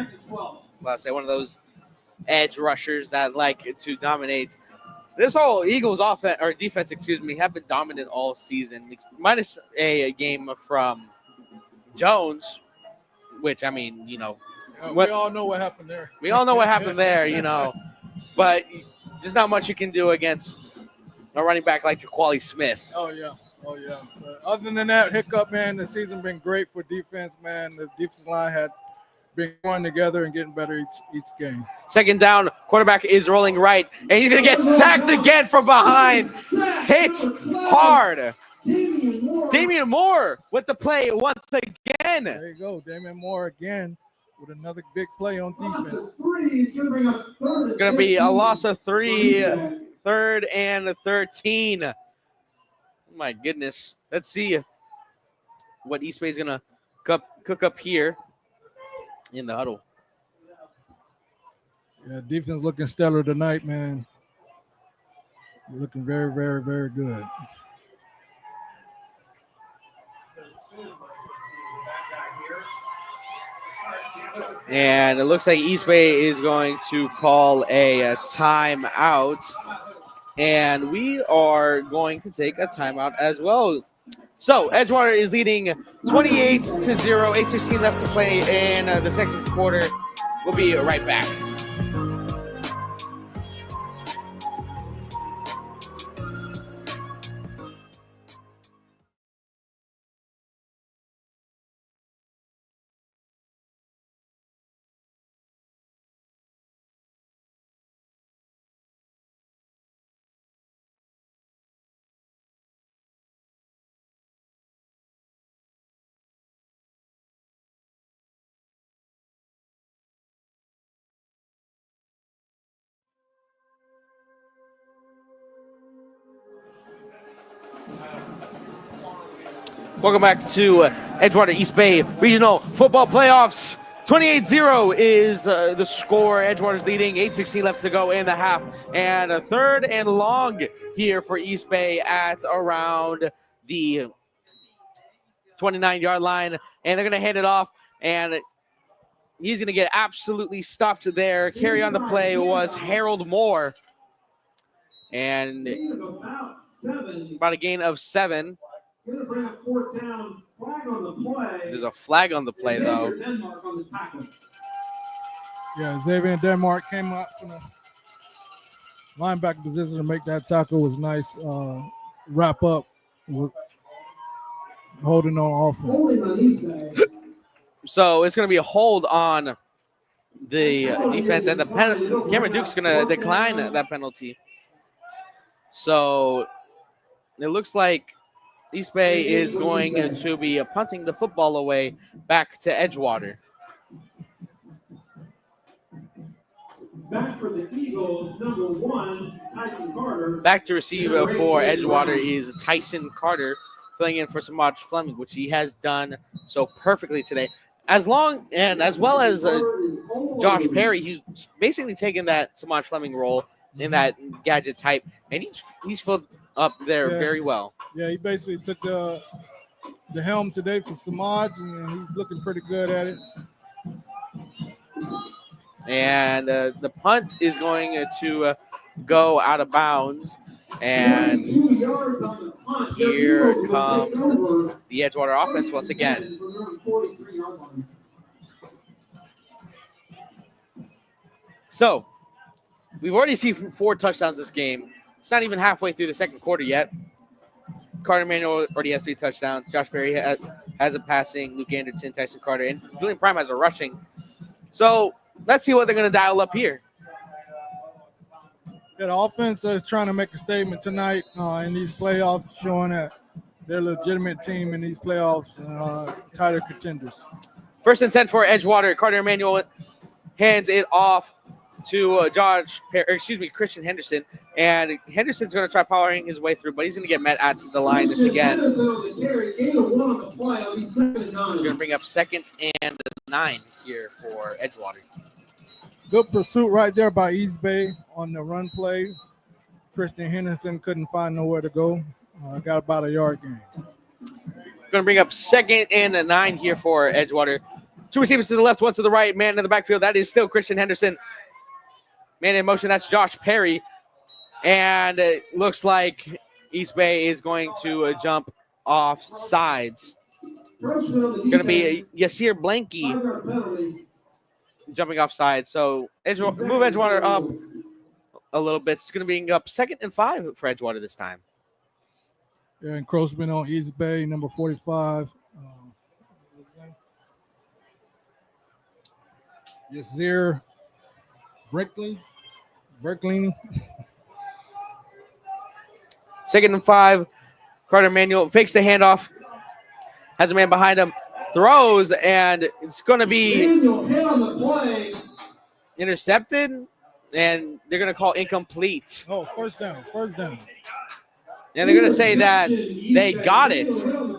I'll say one of those edge rushers that like to dominate. This whole Eagles offense or defense, have been dominant all season, minus a game from Jones, which we all know what happened there. We all know what happened there, but just not much you can do against a running back like Jaquali Smith. Oh yeah. But other than that hiccup, man, the season been great for defense, man. The defensive line had been going together and getting better each game. 2nd down, quarterback is rolling right, and he's going to get sacked again from behind. Hit hard. Damian Moore with the play once again. There you go, Damian Moore again with another big play on defense. Going to be a loss of 3, 3rd and 13. Oh my goodness. Let's see what East Bay is going to cook up here in the huddle. Yeah, defense looking stellar tonight, man. Looking very, very, very good. And it looks like East Bay is going to call a timeout. And we are going to take a timeout as well. So Edgewater is leading 28-0, 8:16 left to play in the second quarter. We'll be right back. Welcome back to Edgewater East Bay Regional Football Playoffs. 28-0 is the score. Edgewater's leading, 8:16 left to go in the half. And a third and long here for East Bay at around the 29-yard line. And they're going to hand it off, and he's going to get absolutely stopped there. Carry on the play was Harold Moore. And about a gain of 7. Gonna bring up fourth down. Flag on the play. There's a flag on the play, though. Denmark on the tackle. Yeah, Xavier Denmark came up from the linebacker position to make that tackle. Was nice. Wrap up with holding on offense. Holding on East Bay. So it's going to be a hold on the defense, and the Cameron Duke's going to decline that penalty. So it looks like East Bay is going to be punting the football away back to Edgewater. Back for the Eagles, number 1, Tyson Carter. Back to receive for Edgewater is Tyson Carter, filling in for Samaj Fleming, which he has done so perfectly today. As well as Josh Perry, he's basically taken that Samaj Fleming role in that gadget type, and he's filled up there very well. Yeah, he basically took the helm today for Samaj, and he's looking pretty good at it. And the punt is going to go out of bounds. And here comes the Edgewater offense once again. So we've already seen 4 touchdowns this game. It's not even halfway through the second quarter yet. Carter Manuel already has 3 touchdowns. Josh Perry has a passing. Luke Anderson, Tyson Carter, and Julian Prime has a rushing. So let's see what they're going to dial up here. Yeah, the offense is trying to make a statement tonight in these playoffs, showing that they're a legitimate team in these playoffs, tighter contenders. First and 10 for Edgewater. Carter Emanuel hands it off to Christian Henderson. And Henderson's going to try powering his way through, but he's going to get met at the line once again. He's going to bring up 2nd and 9 here for Edgewater. Good pursuit right there by East Bay on the run play. Christian Henderson couldn't find nowhere to go. Got about a yard gain. Going to bring up 2nd and 9 here for Edgewater. 2 receivers to the left, 1 to the right. Man in the backfield. That is still Christian Henderson. Man in motion. That's Josh Perry. And it looks like East Bay is going to jump off sides. Going to be Yasir Blanky jumping off sides. So move Edgewater up a little bit. It's going to be up 2nd and 5 for Edgewater this time. Yeah, encroachment on East Bay, number 45. Yasir Berkeley. 2nd and 5. Carter Manuel fakes the handoff. Has a man behind him. Throws, and it's going to be intercepted, and they're going to call incomplete. Oh, first down. And they're going to say that they got it.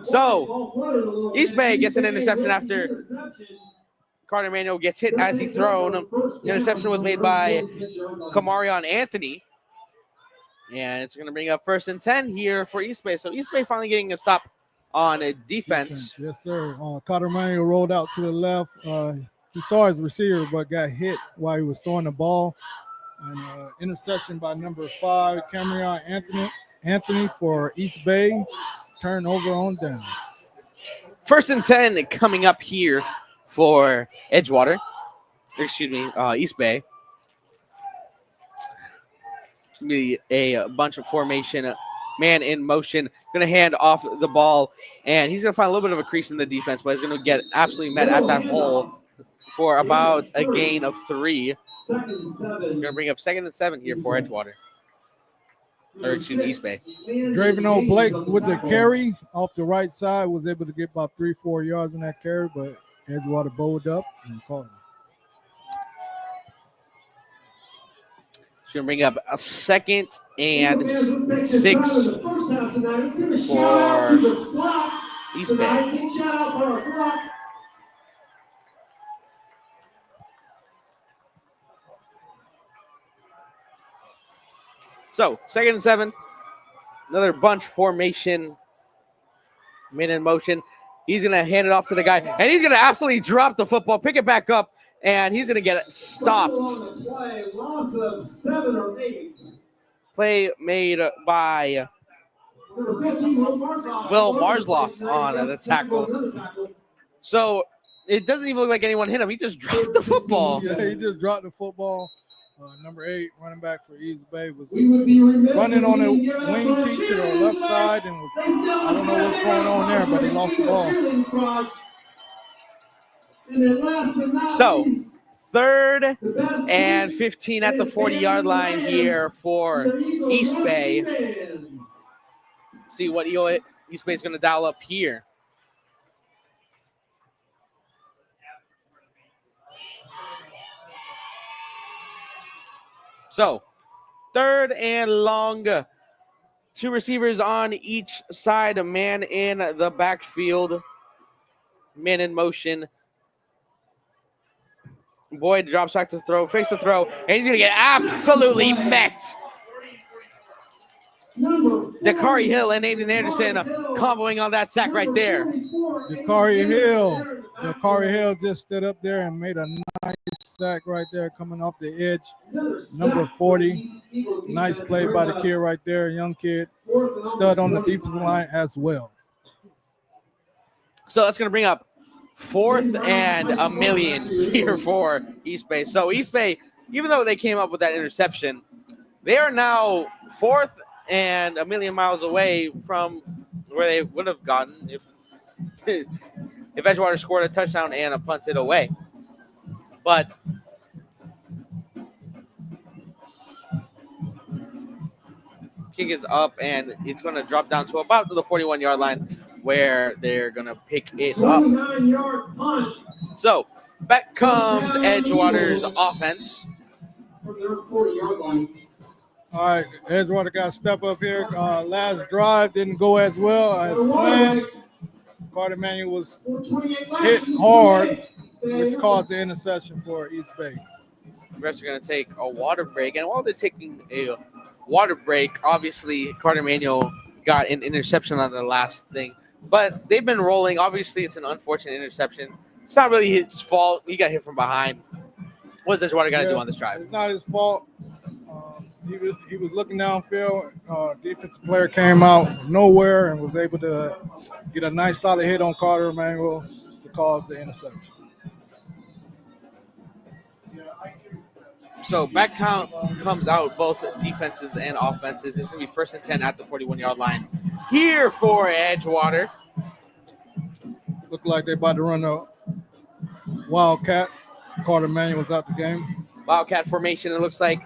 So East Bay gets an interception after Carter Manuel gets hit as he thrown. The interception was made by Kamarion Anthony. And it's going to bring up 1st and 10 here for East Bay. So East Bay finally getting a stop on a defense. Yes, sir. Carter Manuel rolled out to the left. he saw his receiver but got hit while he was throwing the ball. And interception by number 5, Cameron Anthony for East Bay. Turnover on downs. 1st and 10 coming up here for Edgewater. Excuse me, East Bay. Be a bunch of formation, man in motion. Going to hand off the ball, and he's going to find a little bit of a crease in the defense, but he's going to get absolutely met at that hole for about a gain of 3. Going to bring up 2nd and 7 here for Edgewater. Or excuse me, East Bay. Dravino Blake with the carry off the right side was able to get about 3-4 yards in that carry, but Edgewater bowled up and caught him. She's going to bring up a 2nd and 6 for East Bay. So, 2nd and 7. Another bunch formation. Man in motion. He's going to hand it off to the guy, and he's going to absolutely drop the football, pick it back up, and he's going to get it stopped. Play made by Will Marsloff on the tackle. So it doesn't even look like anyone hit him. He just dropped the football. Yeah, he just dropped the football. Number 8, running back for East Bay, was running on a wing tee to the left side, and was, I don't know what's going on there, but he lost the ball. So 3rd and 15 at the 40-yard line here for East Bay. See what East Bay is going to dial up here. So 3rd and long. 2 receivers on each side. A man in the backfield. Man in motion. Boyd drops back to throw, fakes the throw, and he's going to get absolutely met. Dakari Hill and Aiden Anderson comboing on that sack right there. Dakari Hill just stood up there and made a nice sack right there coming off the edge. Number 40. Nice play by the kid right there, young kid. Stud on the defensive line as well. So that's going to bring up 4th and a million here for East Bay. So East Bay, even though they came up with that interception, they are now 4th and a million miles away from where they would have gotten if Edgewater scored a touchdown and punted away. But kick is up, and it's going to drop down to about the 41-yard line where they're going to pick it up. So back comes Edgewater's offense. All right, Edgewater got to step up here. Last drive didn't go as well as planned. Carter Manuel was hit hard, which caused the interception for East Bay. Refs are going to take a water break, and while they're taking a water break, obviously Carter Manuel got an interception on the last thing, but they've been rolling. Obviously, it's an unfortunate interception. It's not really his fault. He got hit from behind. What does Edgewater got to do on this drive? It's not his fault. He was looking downfield. Defensive player came out nowhere and was able to get a nice solid hit on Carter Manuel to cause the interception. So back count comes out both defenses and offenses. It's going to be 1st and 10 at the 41-yard line here for Edgewater. Looked like they're about to run a Wildcat. Carter Manuel was out the game. Wildcat formation. It looks like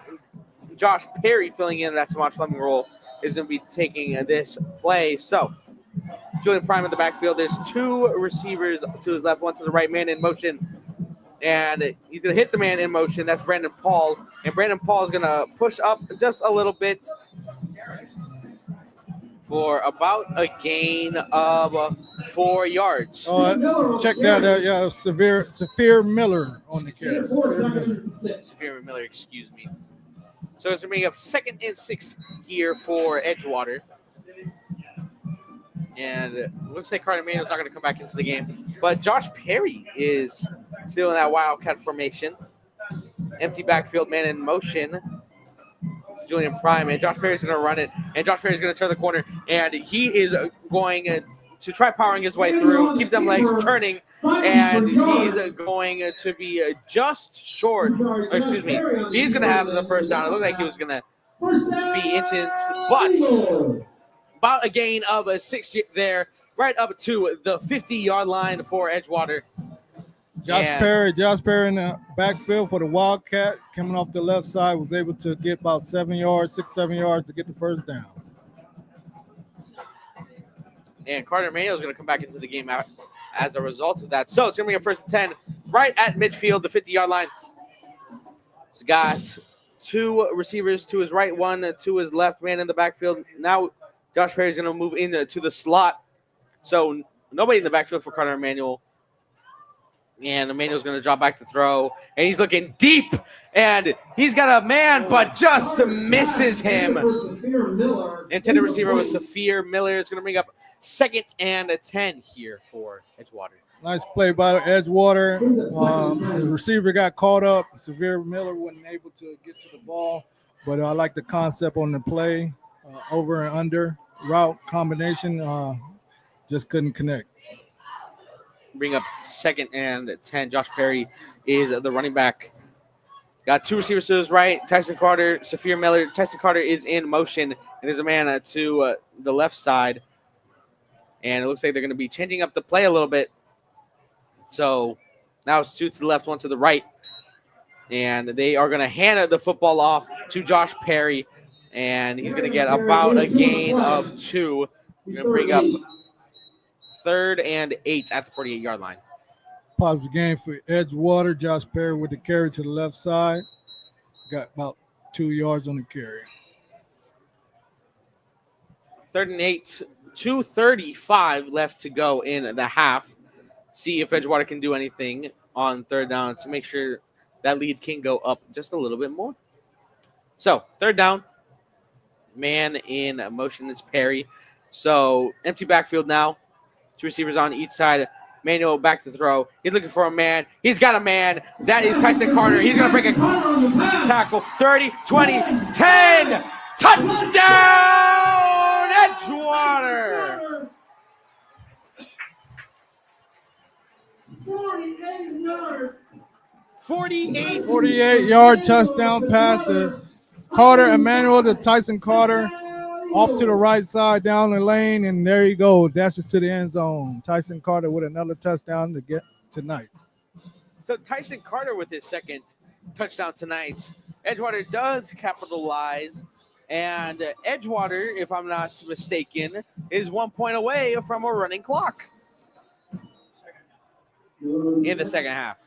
Josh Perry filling in that Samaj Fleming role is going to be taking this play. So Julian Prime in the backfield. There's 2 receivers to his left, 1 to the right, man in motion. And he's going to hit the man in motion. That's Brandon Paul. And Brandon Paul is going to push up just a little bit for about a gain of 4 yards. Check that out. Yeah, Saphir Miller on the catch. Saphir Miller, excuse me. So it's going to bring up 2nd and 6 here for Edgewater. And it looks like Carter Manuel's not going to come back into the game. But Josh Perry is still in that wildcat formation. Empty backfield, man in motion. It's Julian Prime, and Josh Perry's going to run it, and Josh Perry's going to turn the corner, and he is going to try powering his way through, keep them legs churning, and he's going to be just short. Excuse me. He's going to have the first down. It looked like he was going to be inches, but about a gain of a 6 there, right up to the 50-yard line for Edgewater. Josh Perry in the backfield for the Wildcat, coming off the left side, was able to get about 7 yards, 6-7 yards to get the first down. And Carter Mayo is going to come back into the game as a result of that. So it's going to be a 1st and 10 right at midfield, the 50-yard line. He's got 2 receivers to his right, 1 to his left, man in the backfield. Now Josh Perry is going to move into the slot. So nobody in the backfield for Carter Emanuel. And Emmanuel's going to drop back to throw. And he's looking deep. And he's got a man, but just misses him. Intended receiver was Saphir Miller. It's going to bring up 2nd and 10 here for Edgewater. Nice play by Edgewater. The receiver got caught up. Saphir Miller wasn't able to get to the ball. But I like the concept on the play. Over and under route combination. Just couldn't connect. Bring up 2nd and 10. Josh Perry is the running back. Got 2 receivers to his right. Tyson Carter, Saphir Miller. Tyson Carter is in motion, and there's a man to the left side. And it looks like they're going to be changing up the play a little bit. So now it's 2 to the left, 1 to the right. And they are going to hand the football off to Josh Perry, and he's going to get about a gain of 2. We're going to bring up 3rd and 8 at the 48-yard line. Positive game for Edgewater. Josh Perry with the carry to the left side. Got about 2 yards on the carry. 3rd and 8, 2:35 left to go in the half. See if Edgewater can do anything on 3rd down to make sure that lead can go up just a little bit more. So 3rd down. Man in motion is Perry. So empty backfield now. 2 receivers on each side. Manuel back to throw. He's looking for a man. He's got a man. That is Tyson Carter. He's going to break a tackle. 30, 20, 10. Touchdown, Edgewater. 48-yard touchdown pass to Carter Emmanuel to Tyson Carter. Off to the right side, down the lane, and there you go. Dashes to the end zone. Tyson Carter with another touchdown to get tonight. So Tyson Carter with his 2nd touchdown tonight. Edgewater does capitalize, and Edgewater, if I'm not mistaken, is 1 point away from a running clock in the second half.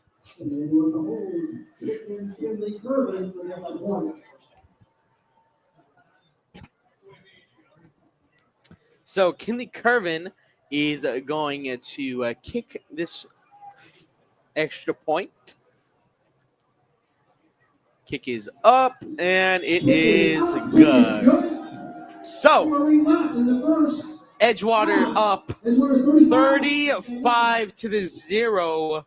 So Kinley Curvin is going to kick this extra point. Kick is up, and it is good. So Edgewater up 35-0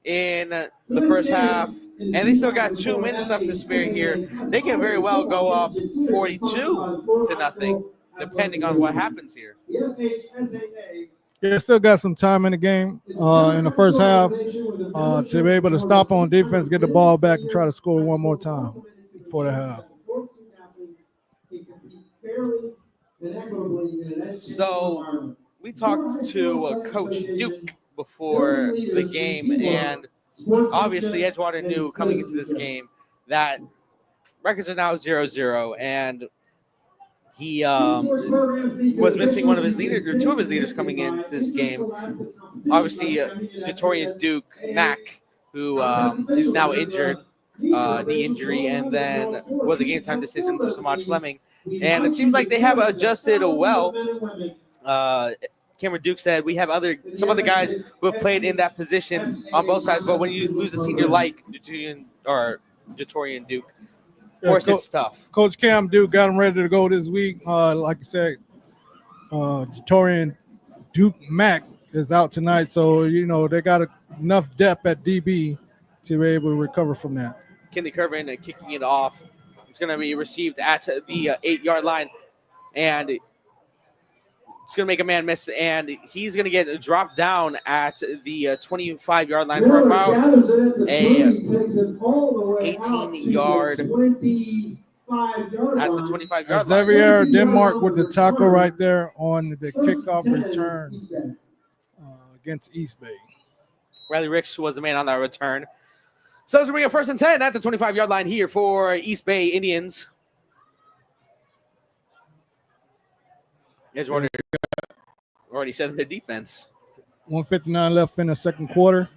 in the first half, and they still got 2 minutes left to spare here. They can very well go up 42-0. Depending on what happens here. Yeah, still got some time in the game in the first half to be able to stop on defense, get the ball back, and try to score one more time before the half. So we talked to Coach Duke before the game, and obviously Edgewater knew coming into this game that records are now 0-0, and he was missing one of his leaders, or 2 of his leaders coming into this game. Obviously, Victorian Duke Mack, who is now injured, knee injury, and then was a game-time decision for Samaj Fleming. And it seems like they have adjusted well. Cameron Duke said, we have some other guys who have played in that position on both sides, but when you lose a senior like Victorian Duke, of course, it's tough. Coach Cam Duke got him ready to go this week. Like I said, Victorian Duke Mack is out tonight, so they got to enough depth at DB to be able to recover from that. Kinley Kervin kicking it off. It's going to be received at the 8-yard line, and it's going to make a man miss, and he's going to get dropped down at the 25-yard line for about a 18-yard at the 25-yard line. Xavier Denmark with the tackle right there on the kickoff return against East Bay. Riley Ricks was the man on that return. So it's going to be a 1st and 10 at the 25-yard line here for East Bay Indians. Edgewater already set in the defense. 1:59 left in the second quarter.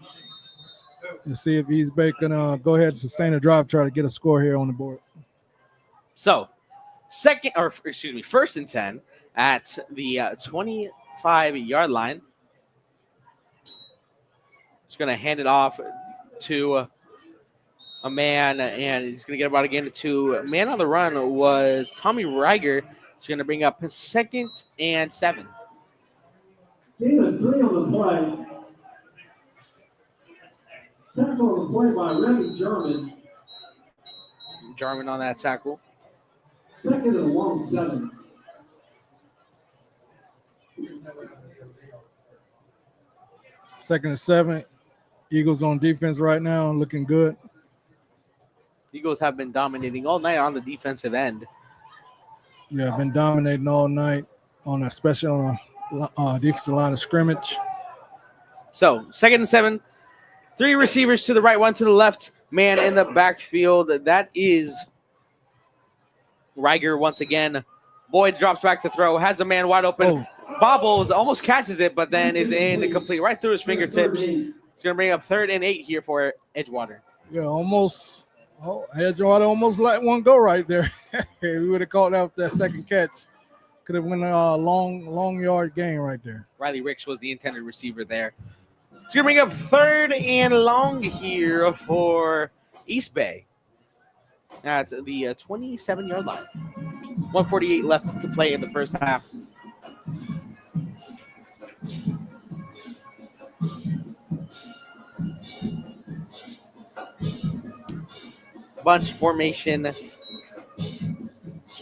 Let's see if East Bay can go ahead and sustain a drive, try to get a score here on the board. So, 1st and 10 at the 25-yard line. Just going to hand it off to a man, and he's going to get about again to 2. Man on the run was Tommy Reiger. He's going to bring up his 2nd and 7. Gain of 3 on the play. Tackle on the play by Remy German. German on that tackle. 2nd and a long 7. Second and 7. Eagles on defense right now, looking good. Eagles have been dominating all night on the defensive end. Yeah, been dominating all night, especially on a defensive line of scrimmage. So, 2nd and 7. 3 receivers to the right, 1 to the left. Man in the backfield. That is Reiger once again. Boyd drops back to throw, has a man wide open. Bobbles, almost catches it, but then is incomplete right through his fingertips. It's going to bring up 3rd and 8 here for Edgewater. Yeah, almost. Edgewater almost let one go right there. We would have caught out that second catch. Could have won a long yard gain right there. Riley Ricks was the intended receiver there. It's going to bring up 3rd and long here for East Bay. That's the 27-yard line. 1:48 left to play in the first half. Bunch formation.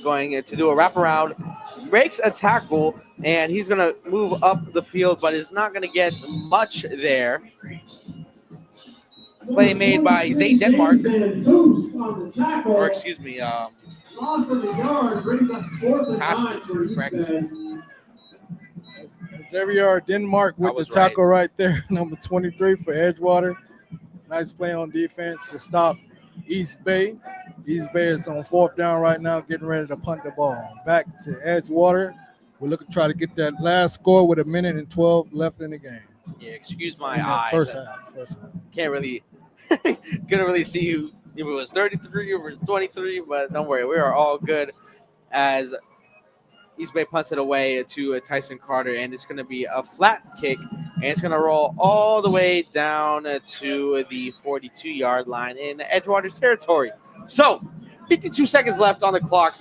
Going to do a wraparound. Breaks a tackle, and he's going to move up the field, but is not going to get much there. Play made by Zay Denmark. Or, excuse me, pass correct. Xavier Denmark with the tackle right there, number 23 for Edgewater. Nice play on defense to stop East Bay. East Bay is on 4th down right now, getting ready to punt the ball. Back to Edgewater. We're looking to try to get that last score with 1:12 left in the game. Yeah, excuse my eyes. First half. Couldn't really see if it was 33 or 23, but don't worry, we are all good as East Bay punts it away to Tyson Carter, and it's going to be a flat kick, and it's going to roll all the way down to the 42-yard line in Edgewater's territory. So, 52 seconds left on the clock.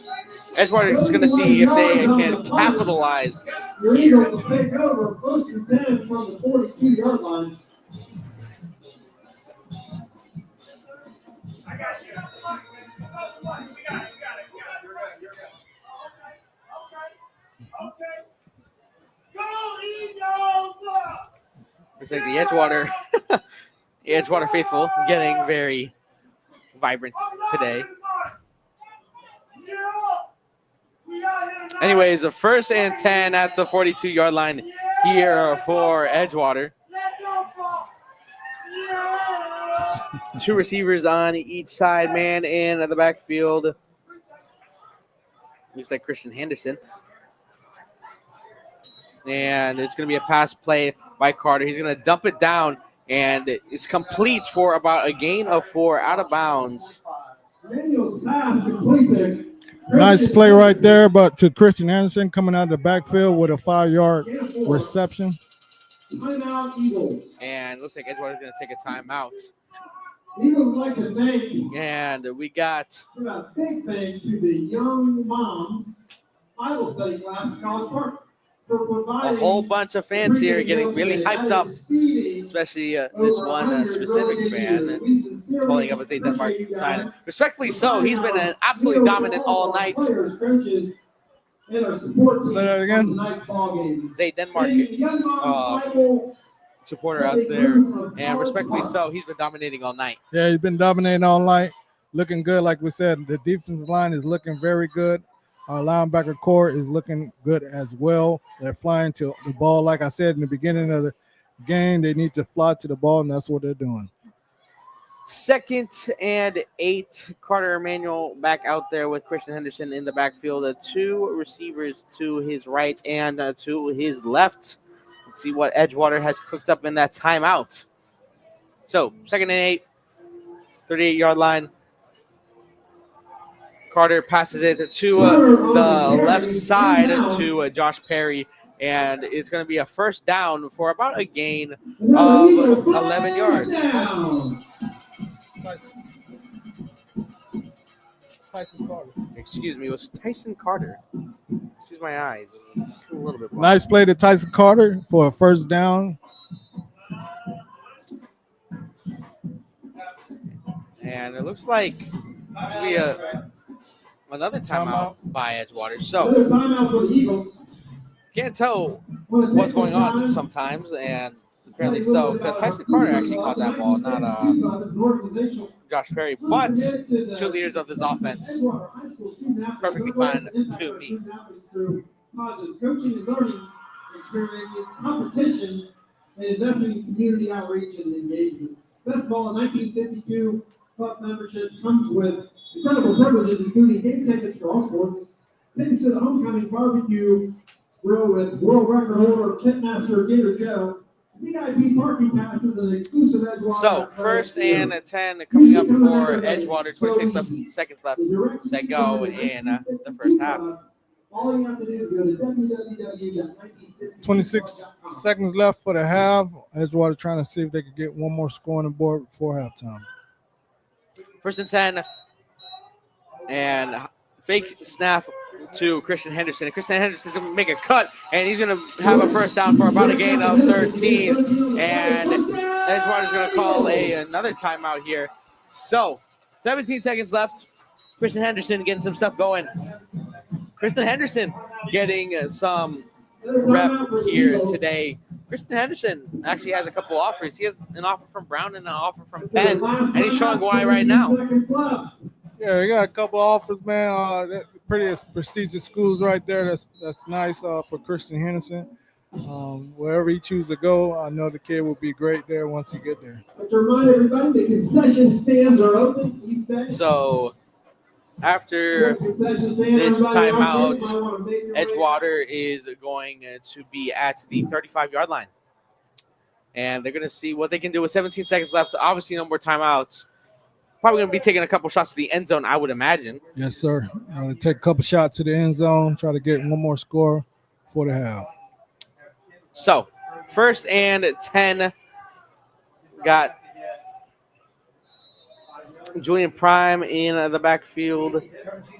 Edgewater is going to see if they can capitalize Your Eagles will take over 1st and 10 from the 42-yard line. I got you. Looks like the Edgewater faithful getting very vibrant today. Anyways, a 1st and 10 at the 42-yard line here for Edgewater. 2 receivers on each side, man in the backfield. Looks like Christian Henderson. And it's going to be a pass play by Carter. He's going to dump it down, and it's complete for about a gain of 4 out of bounds. Nice play right there, but to Christian Anderson coming out of the backfield with a 5-yard reception. And it looks like Edgewater is going to take a timeout. Eagles like to thank And we got a big thank to the Young Moms Bible Study class at College Park. a whole bunch of fans here getting really hyped up, especially this one specific fan pulling up a Zay Denmark sign. Respectfully so, he's been an absolutely dominant all night. Say that again. Zay Denmark supporter out there, and respectfully so, he's been dominating all night. Yeah, he's been dominating all night, looking good. Like we said, the defensive line is looking very good. Our linebacker core is looking good as well. They're flying to the ball. Like I said in the beginning of the game, they need to fly to the ball, and that's what they're doing. 2nd and 8. Carter Emanuel back out there with Christian Henderson in the backfield. 2 receivers to his right and to his left. Let's see what Edgewater has cooked up in that timeout. So, 2nd and 8, 38-yard line. Carter passes it to the left side to Josh Perry, and it's going to be a first down for about a gain of 11 yards. Tyson Carter. Excuse me, it was Tyson Carter. Excuse my eyes. Just a little bit blind. Nice play to Tyson Carter for a first down. And it looks like it's going to be another timeout by Edgewater. So, can't tell what's going on sometimes, and apparently so, because Tyson Carter actually caught that ball, not Josh Perry. But 2 leaders of this offense, perfectly fine to me. Coaching and learning experiences, competition, and investing in community outreach and engagement. Best of all, in 1952, club membership comes with incredible privileges, including game tickets for all sports, tickets to the homecoming barbecue grill with world record holder Pitmaster Gator Joe, VIP parking passes, and exclusive Edgewater. So, 1st and 10 coming up for Edgewater. 26 seconds left to go in the first half. All you have to do is go to www.1952. 26 seconds left for the half. Edgewater trying to see if they could get one more score on the board before halftime. 1st and 10, and fake snap to Christian Henderson. And Christian Henderson's going to make a cut, and he's going to have a first down for about a gain of 13. And Edgewater's going to call another timeout here. So, 17 seconds left. Christian Henderson getting some stuff going. Christian Henderson getting some rep here today. Christian Henderson actually has a couple offers. He has an offer from Brown and an offer from Penn, and he's showing why right now. Yeah, we got a couple offers, man. Pretty prestigious schools right there. That's nice for Christian Henderson. Wherever he chooses to go, I know the kid will be great there once you get there. To remind everybody, the concession stands are open. East Bay. So after this timeout, Edgewater is going to be at the 35-yard line. And they're going to see what they can do with 17 seconds left. Obviously, no more timeouts. Probably going to be taking a couple shots to the end zone, I would imagine. Yes, sir. Going to take a couple shots to the end zone, try to get one more score for the half. So, 1st and 10, got Julian Prime in the backfield,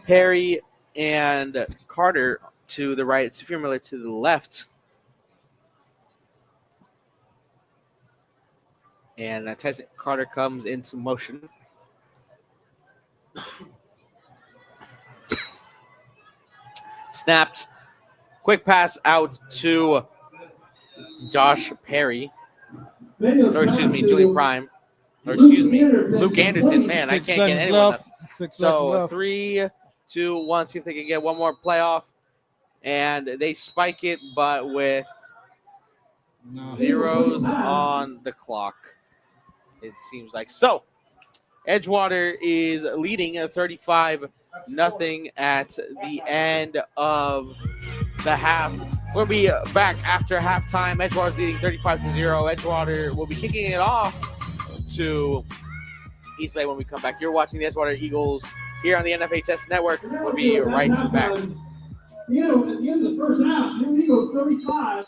Perry and Carter to the right, Sophia Miller to the left. And Tyson Carter comes into motion. Snapped. Quick pass out to Josh Perry. Or excuse me, Julian Prime. Or excuse me, Luke Anderson. Man, I can't get anyone up. So 3, 2, 1. See if they can get one more playoff. And they spike it, but with zeros on the clock, it seems like. So Edgewater is leading 35-0 at the end of the half. We'll be back after halftime. Edgewater's leading 35-0. Edgewater will be kicking it off to East Bay when we come back. You're watching the Edgewater Eagles here on the NFHS Network. We'll be right back. At the end of the first half, New Eagles 35.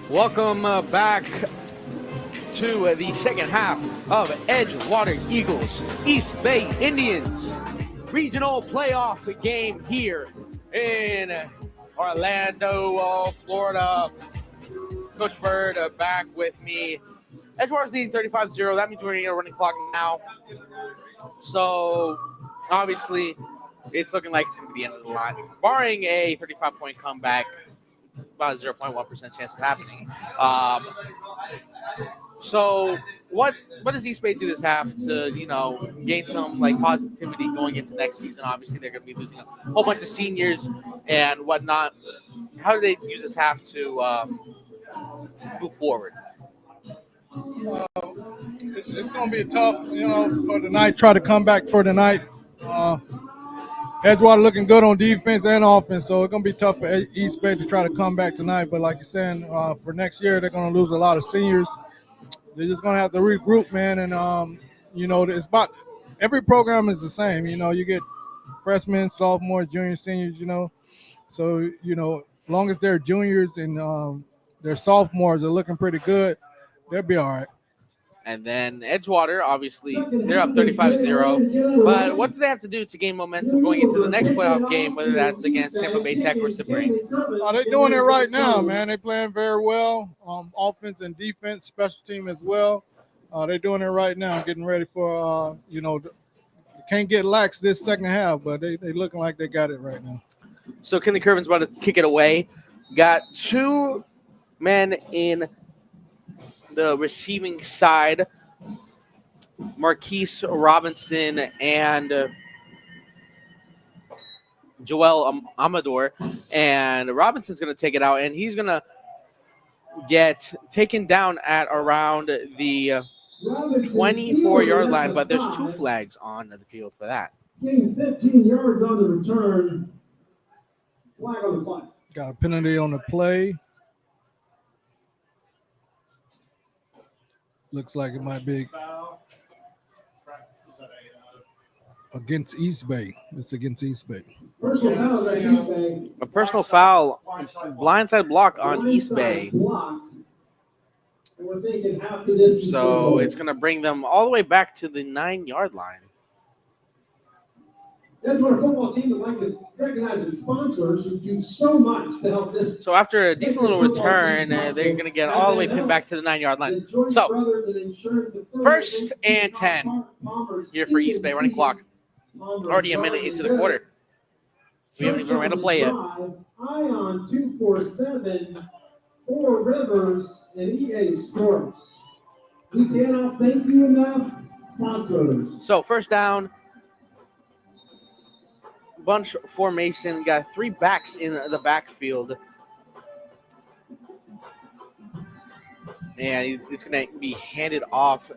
Welcome back to the second half of Edgewater Eagles, East Bay Indians regional playoff game here in Orlando, Florida. Coach Bird back with me. Edgewater's leading 35-0. That means we're going to get a running clock now. So, obviously, it's looking like it's going to be the end of the line. Barring a 35-point comeback, about a 0.1% chance of happening. So what does East Bay do this half to, gain some positivity going into next season? Obviously, they're going to be losing a whole bunch of seniors and whatnot. How do they use this half to move forward? It's going to be tough, for tonight. Try to come back for tonight. Edgewater looking good on defense and offense, so it's going to be tough for East Bay to try to come back tonight. But like you're saying, for next year, they're going to lose a lot of seniors. They're just going to have to regroup, man. And, it's about every program is the same. You get freshmen, sophomores, juniors, seniors, So, as long as they're juniors and their sophomores are looking pretty good, they'll be all right. And then Edgewater, obviously, they're up 35-0. But what do they have to do to gain momentum going into the next playoff game, whether that's against Tampa Bay Tech or Sebring? They're doing it right now, man. They're playing very well, offense and defense, special team as well. They're doing it right now, getting ready for, can't get lax this second half, but they looking like they got it right now. So Kenny Curvin's about to kick it away. Got two men in the receiving side, Marquise Robinson and Joel Amador. And Robinson's going to take it out, and he's going to get taken down at around the 24-yard line, but there's two flags on the field for that. Gain 15 yards on the return. Flag on the play. Got a penalty on the play. Looks like it might be against East Bay. It's against East Bay. A personal foul, blindside block on East Bay. So it's going to bring them all the way back to the 9-yard line. That's what a football team would like to recognize its sponsors who do so much to help this. So after a decent little return, they're going to get all the way pinned back to the 9-yard line. So first and 10 here for East Bay. Running clock. Already a minute into the quarter. We haven't even ran a play yet. Ion 247, Four Rivers, and EA Sports. We cannot thank you enough, sponsors. So first down. Bunch formation, got three backs in the backfield, and it's going to be handed off,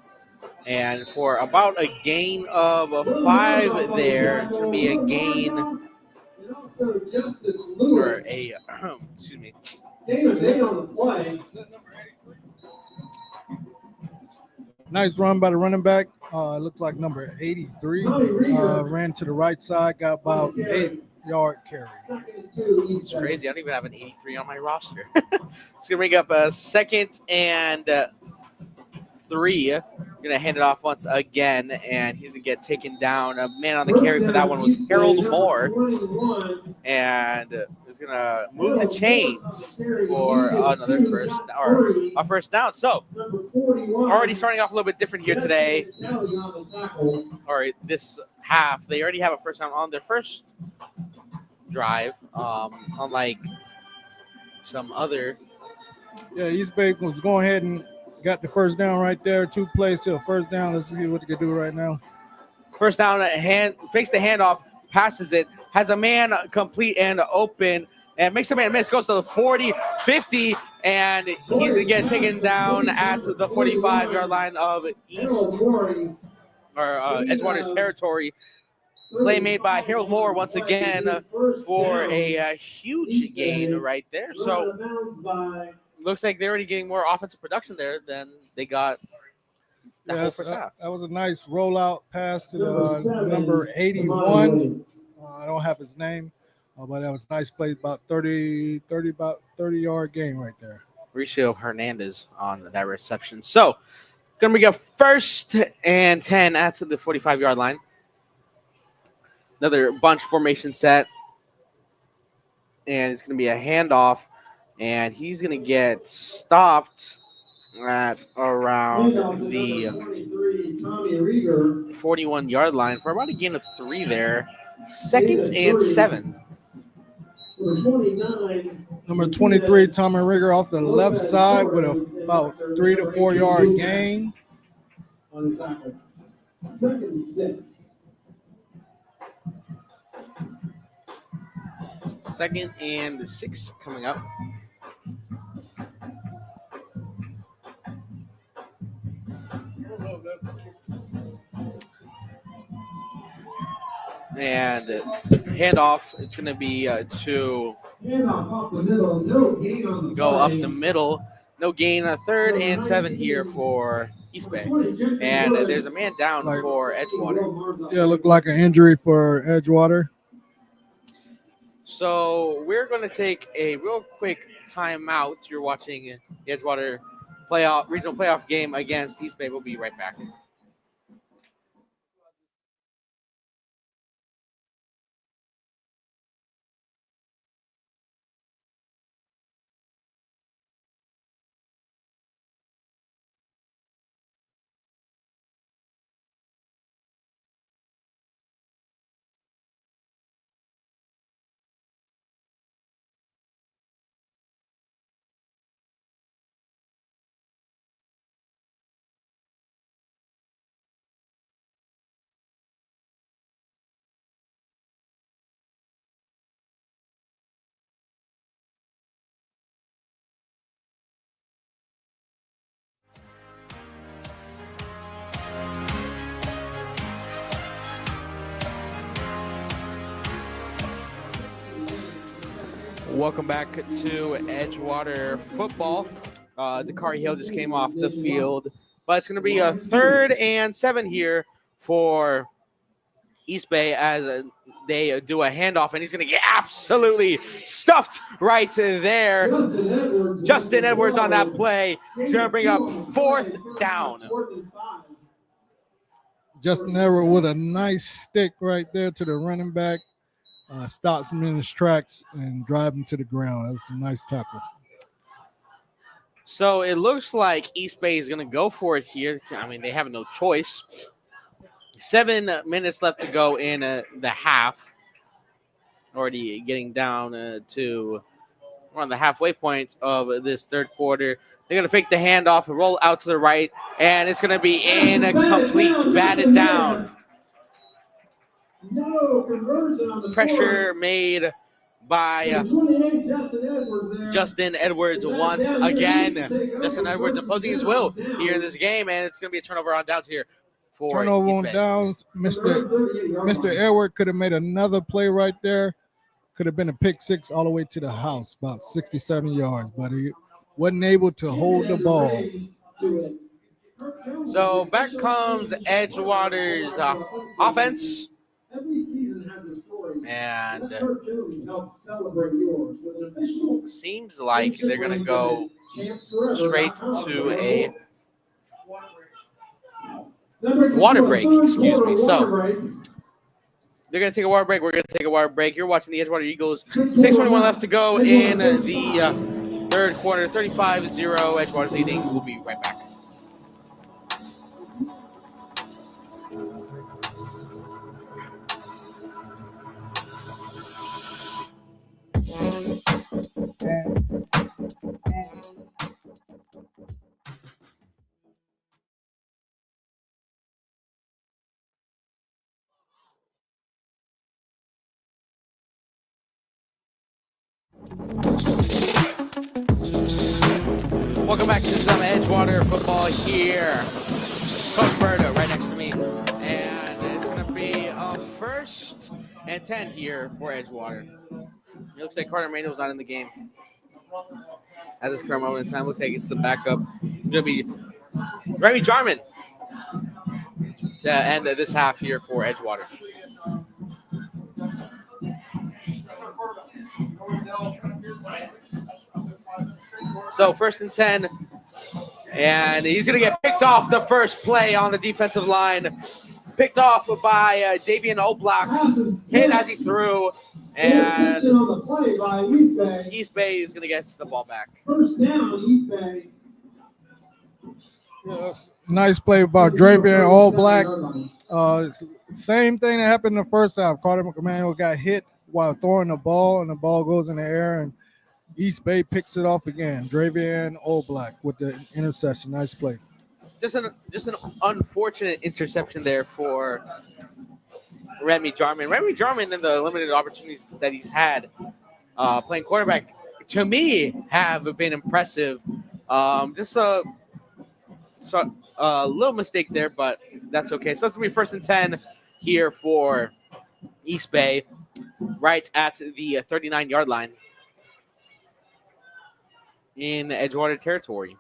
and for about a gain of 5 there, it's going to be a gain or a excuse me. Gain of 8 on the play. Nice run by the running back. It looked like number 83. Ran to the right side, got about 8-yard carry. It's crazy. I don't even have an 83 on my roster. It's going to bring up a 2nd and 3. Going to hand it off once again, and he's going to get taken down. A man on the carry for that one was Harold Moore, and he's going to move the chains for another first down. So already starting off a little bit different here today, or this half. They already have a first down on their first drive, unlike some other. Yeah, East Bay was going ahead and got the first down right there. 2 plays to a first down. Let's see what they can do right now. First down, fakes the handoff, passes it, has a man complete and open, and makes a man miss, goes to the 40, 50, and he's going to get taken down at the 45-yard line of Edgewater's territory. Play made by Harold Moore once again for a huge gain right there. So looks like they're already getting more offensive production there than they got that whole first half. That was a nice rollout pass to the number 81. I don't have his name, but that was a nice play, about 30-yard gain right there. Mauricio Hernandez on that reception. So, going to be a 1st and 10 at the 45-yard line. Another bunch formation set. And it's going to be a handoff. And he's going to get stopped at around the 41-yard line for about a gain of 3 there. 2nd and 7. Number 23, Tommy Rigger off the left side with about 3 to 4 yard gain. On the tackle. 2nd and 6. 2nd and 6 coming up. And handoff, it's going to be to go up the middle. No gain. 3rd and 7 here for East Bay. And there's a man down for Edgewater. Yeah, looked like an injury for Edgewater. So we're going to take a real quick timeout. You're watching the Edgewater regional playoff game against East Bay. We'll be right back. Welcome back to Edgewater football. Dakari Hill just came off the field, but it's going to be a 3rd and 7 here for East Bay as they do a handoff, and he's going to get absolutely stuffed right there. Justin Edwards on that play. He's going to bring up 4th down. Justin Edwards with a nice stick right there to the running back. Stops him in his tracks and drive him to the ground. That's a nice tackle. So it looks like East Bay is going to go for it here. I mean, they have no choice. 7 minutes left to go in the half. Already getting down to around the halfway point of this 3rd quarter. They're going to fake the handoff and roll out to the right, and it's going to be incomplete, batted down. No conversion on the Pressure made by Justin Edwards once again. Justin Edwards opposing his will here in this game, and it's going to be a turnover on downs here. Turnover on downs. Mr. Edwards could have made another play right there. Could have been a pick 6 all the way to the house, about 67 yards, but he wasn't able to hold the ball. So back comes Edgewater's offense. Every season has a story. And Kirk Jones helped celebrate yours with an official. Seems like they're going to go straight to a water break, excuse me. So they're going to take a water break. We're going to take a water break. You're watching the Edgewater Eagles. 6:21 left to go in the 3rd quarter. 35-0. Edgewater's leading. We'll be right back. Welcome back to some Edgewater football here. Coach Berta right next to me. And it's going to be a 1st and 10 here for Edgewater. It looks like Carter Maynard's not in the game at this current moment in time. Looks like it's the backup. It's going to be Remy Jarman to end this half here for Edgewater. So 1st and 10. And he's going to get picked off the first play on the defensive line. Picked off by Davian Oblak. Hit as he threw. And on the play by East Bay. East Bay is going to get the ball back. First down, East Bay. Yes, nice play by Dravian All Black. Same thing that happened in the first half. Carter McManuel got hit while throwing the ball, and the ball goes in the air, and East Bay picks it off again. Dravian All Black with the interception. Nice play. Just an unfortunate interception there for Remy Jarman. Remy Jarman, in the limited opportunities that he's had playing quarterback, to me, have been impressive. Just a little mistake there, but that's okay. So it's going to be 1st and 10 here for East Bay, right at the 39-yard line in Edgewater territory.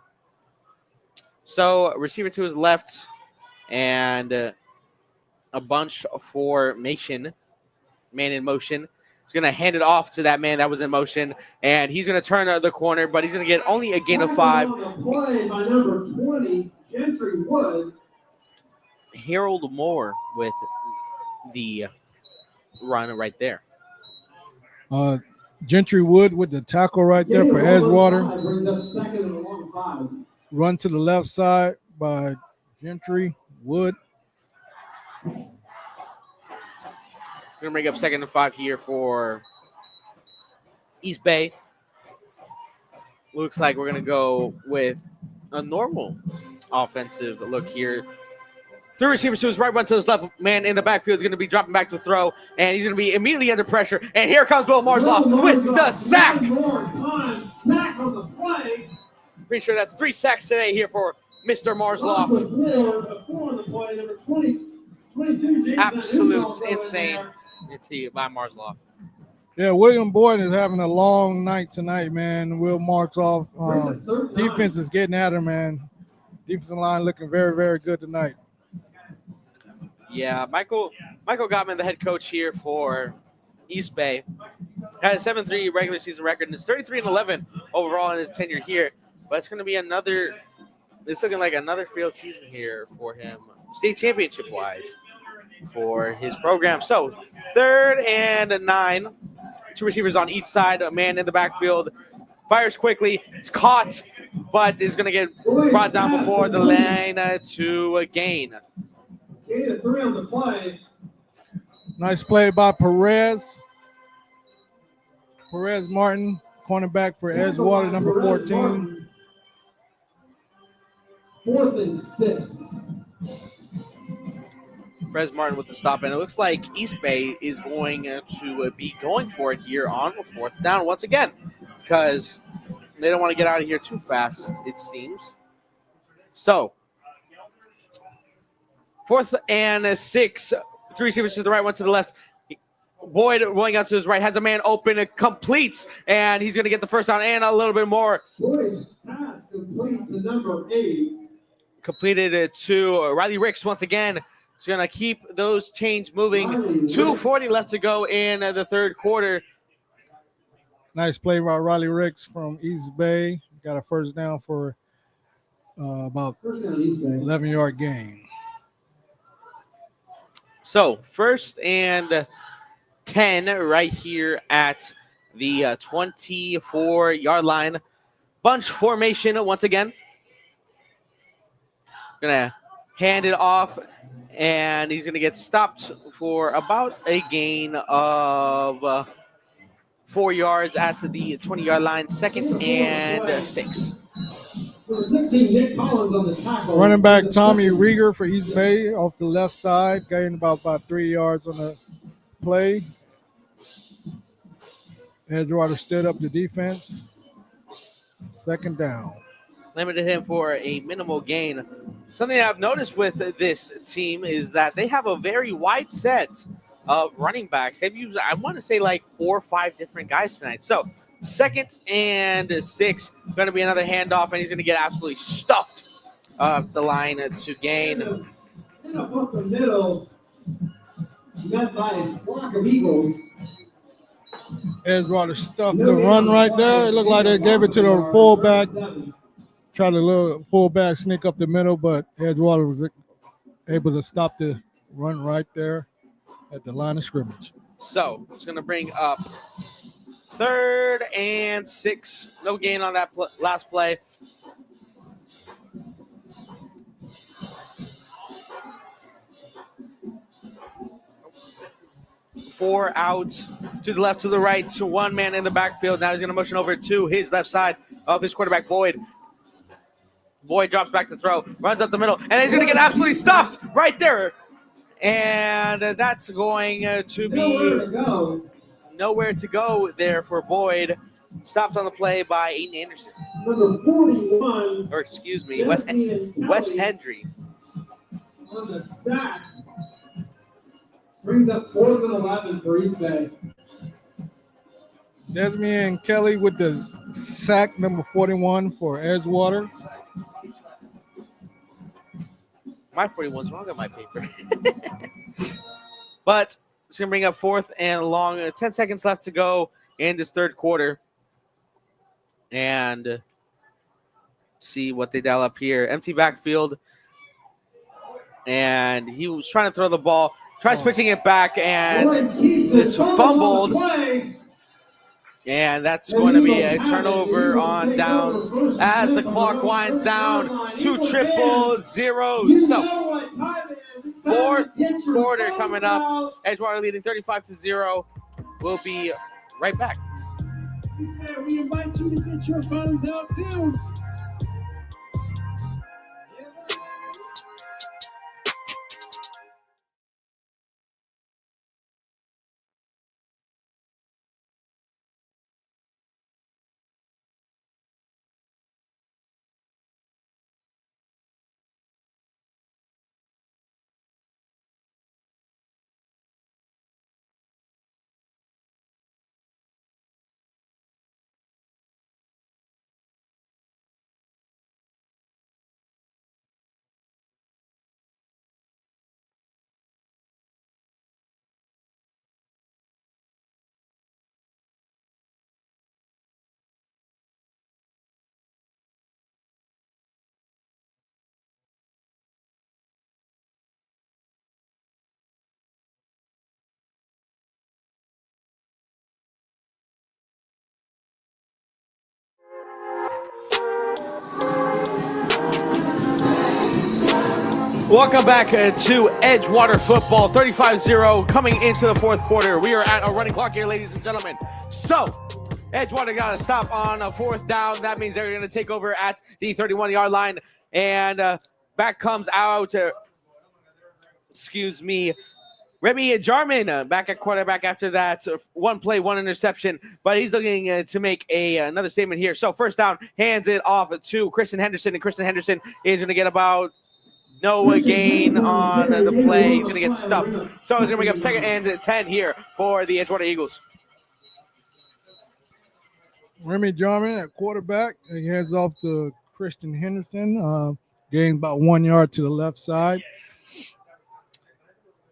So receiver to his left and a bunch formation, man in motion. He's going to hand it off to that man that was in motion, and he's going to turn the corner, but he's going to get only a gain of 5. Play by number 20, Gentry Wood. Harold Moore with the run right there. Gentry Wood with the tackle right there for Edgewater. Brings up 2nd and a long 5. Run to the left side by Gentry Wood. Going to bring up 2nd and 5 here for East Bay. Looks like we're going to go with a normal offensive look here. 3 receivers to his right, one to his left. Man in the backfield is going to be dropping back to throw, and he's going to be immediately under pressure. And here comes Will Marsloff with the sack. Sack on the play. Pretty sure that's 3 sacks today here for Mr. Marsloff. Four on the play, number 22. Absolute insane by Marsloff. Yeah, William Boyd is having a long night tonight, man. Will Marsloff, defense is getting at him, man. Defensive line looking very, very good tonight. Yeah, Michael Gottman, the head coach here for East Bay, had a 7-3 regular season record and is 33-11 overall in his tenure here. But it's going to be it's looking like another field season here for him, state championship wise, for his program. So 3rd and 9, 2 receivers on each side, a man in the backfield, fires quickly, it's caught, but is going to get brought down before the line to a gain. Gain of 3 on the play. Nice play by Perez. Perez Martin, cornerback for Edgewater, number 14. 4th and 6. Perez Martin with the stop, and it looks like East Bay is going to be going for it here on 4th down once again, because they don't want to get out of here too fast, it seems. So 4th and 6, 3 receivers to the right, one to the left. Boyd rolling out to his right, has a man open, it completes, and he's going to get the first down and a little bit more. Boyd's pass complete to number 8. Completed it to Riley Ricks once again. He's going to keep those chains moving. 2:40 left to go in the 3rd quarter. Nice play by Riley Ricks from East Bay. Got a first down for about 11-yard gain. So 1st and 10 right here at the 24-yard line. Bunch formation once again. Gonna hand it off, and he's gonna get stopped for about a gain of 4 yards at the 20-yard line. 2nd and 6. Running back Tommy Rieger for East Bay off the left side, gained about 3 yards on the play. Edgewater stood up the defense. 2nd down. Limited him for a minimal gain. Something that I've noticed with this team is that they have a very wide set of running backs. They've used, I want to say, like 4 or 5 different guys tonight. So 2nd and 6, going to be another handoff, and he's going to get absolutely stuffed up the line to gain. In the middle, met by a flock of Eagles. Edgewater stuffed the run right there. It looked like they gave it to the fullback. Tried to little fullback sneak up the middle, but Edgewater was able to stop the run right there at the line of scrimmage. So it's going to bring up 3rd and 6. No gain on that last play. Four out, to the left, to the right, to one man in the backfield. Now he's going to motion over to his left side of his quarterback, Boyd. Boyd drops back to throw, runs up the middle, and he's going to get absolutely stopped right there. And that's going to be nowhere to go there for Boyd. Stopped on the play by Aiden Anderson. Number 41. Or excuse me, Wes Hendry. On the sack. Brings up 4th and 11 for East Bay. Desmond Kelly with the sack, number 41 for Edgewater. My 41's wrong on my paper. But it's going to bring up 4th and long. 10 seconds left to go in this third quarter. And see what they dial up here. Empty backfield. And he was trying to throw the ball. Tries pitching it back, and it's fumbled. And that's going to be a turnover on downs as the clock winds down to 000. So, fourth quarter coming up. Edgewater leading 35-0. We'll be right back. We invite you to get your phones out too. Welcome back to Edgewater football, 35-0 coming into the fourth quarter. We are at a running clock here, ladies and gentlemen. So, Edgewater got to stop on a 4th down. That means they're going to take over at the 31-yard line. And back comes out, Remy Jarman back at quarterback after that. So 1 play, 1 interception. But he's looking to make another statement here. So, 1st down, hands it off to Christian Henderson. And Christian Henderson is going to get about no gain on the play. He's going to get stuffed. So he's going to bring up 2nd and 10 here for the Edgewater Eagles. Remy Jarman at quarterback. He hands off to Christian Henderson. Gained about 1 yard to the left side.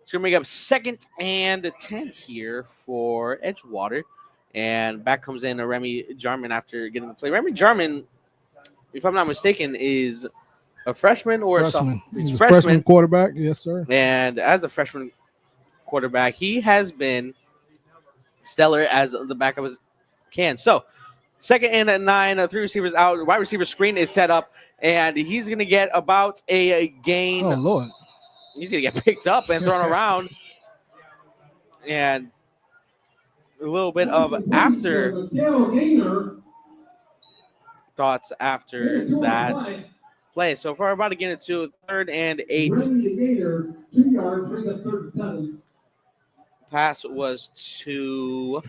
It's going to bring up 2nd and 10 here for Edgewater. And back comes in Remy Jarman after getting the play. Remy Jarman, if I'm not mistaken, is a freshman or a sophomore? He's a freshman quarterback, yes, sir. And as a freshman quarterback, he has been stellar as the back of his can. So, 2nd and 9, 3 receivers out. Wide receiver screen is set up, and he's going to get about a gain. Oh, Lord. He's going to get picked up and thrown around. And a little bit of after thoughts after that play. So far, about to get into 3rd and 8. 2 yards, brings up 3rd and 7. Pass was to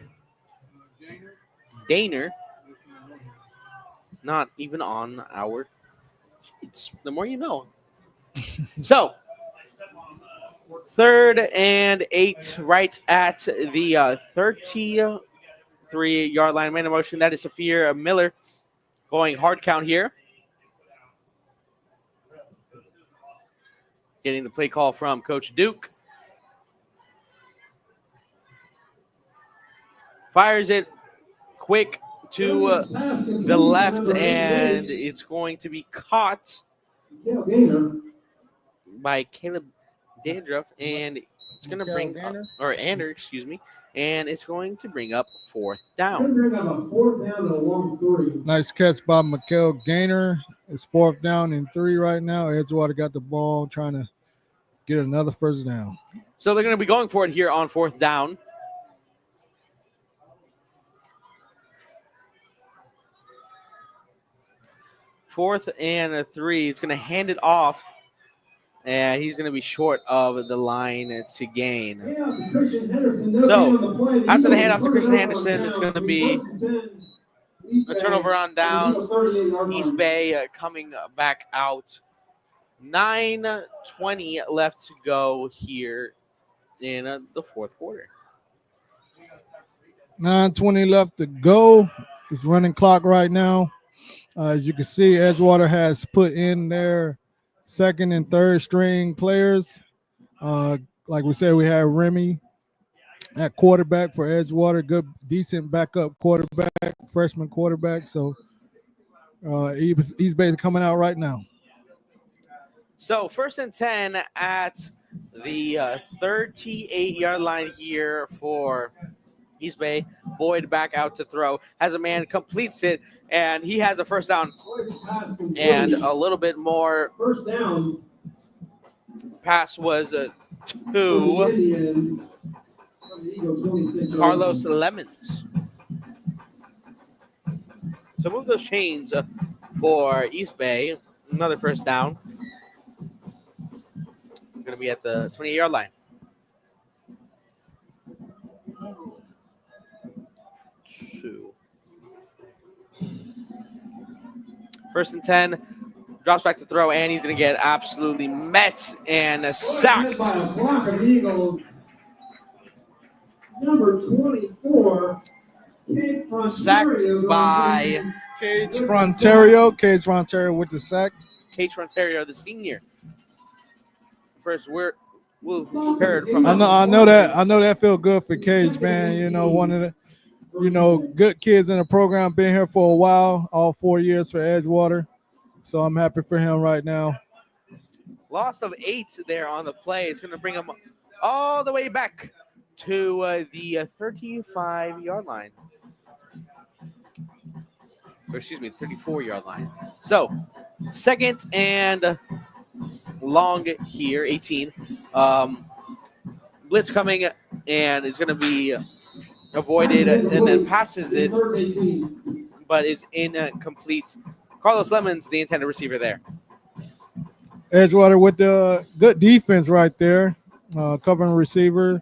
Daner. Not even on our sheets. The more you know. So, 3rd and 8, right at the 33-yard line. Man in motion. That is Saphir Miller going hard count here. Getting the play call from Coach Duke. Fires it quick to the left, and it's going to be caught by Caleb Dandruff, and it's going to bring up, or Ander, excuse me, and it's going to bring up 4th down. Nice catch by Mikael Gaynor. It's 4th down and 3 right now. Edgewater got the ball, trying to get another 1st down. So they're going to be going for it here on 4th down. Fourth and 3. It's going to hand it off, and he's going to be short of the line to gain. So after the handoff to Christian Henderson, it's going to be a turnover on downs. East Bay coming back out. 9:20 left to go here in the 4th quarter. 9:20 left to go. It's running clock right now. As you can see, Edgewater has put in their 2nd and 3rd string players. Like we said, we have Remy at quarterback for Edgewater. Good, decent backup quarterback, freshman quarterback. So East Bay is coming out right now. So 1st and 10 at the 38-yard line here for East Bay. Boyd back out to throw. Has a man, completes it, and he has a 1st down and a little bit more. 1st down. Pass was to Carlos Lemons. So move those chains for East Bay. Another 1st down. Going to be at the 28-yard line. First and 10, drops back to throw, and he's going to get absolutely met and sacked. By a block of Eagles. Number 24, sacked by Cage Frontario. Cage Frontario with the sack. Cage Frontario, the senior. First, we'll prepared from. I know that feel good for Cage, man. You know, one of the good kids in the program, been here for a while, all 4 years for Edgewater. So I'm happy for him right now. Loss of 8 there on the play. It's going to bring him all the way back to the 35-yard line. Or excuse me, 34-yard line. So 2nd and long here, 18. Blitz coming, and it's going to be avoided and then passes it, but is incomplete. Carlos Lemons, the intended receiver there. Edgewater with the good defense right there, covering receiver.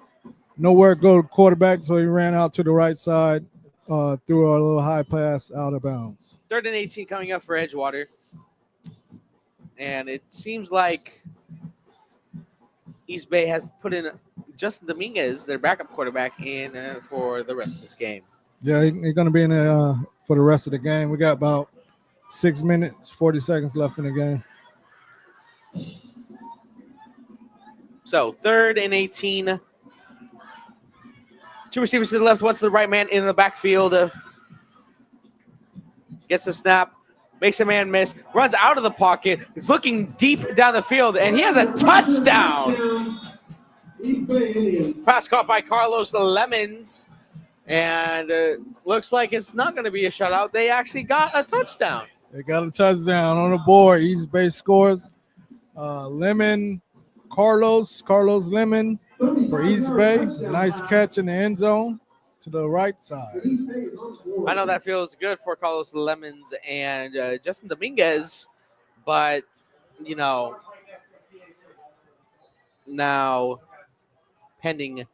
Nowhere to go to quarterback, so he ran out to the right side, threw a little high pass out of bounds. 3rd and 18 coming up for Edgewater. And it seems like East Bay has put in Justin Dominguez, their backup quarterback, in for the rest of this game. Yeah, he's going to be in for the rest of the game. We got about 6 minutes, 40 seconds left in the game. So 3rd and 18. 2 receivers to the left, 1 to the right, man in the backfield. Gets the snap, makes a man miss, runs out of the pocket, he's looking deep down the field, and he has a touchdown. Pass caught by Carlos Lemons, and looks like it's not going to be a shutout. They actually got a touchdown. They got a touchdown on the board. East Bay scores. Carlos Lemon for East Bay. Nice catch in the end zone to the right side. I know that feels good for Carlos Lemons and Justin Dominguez, but, now pending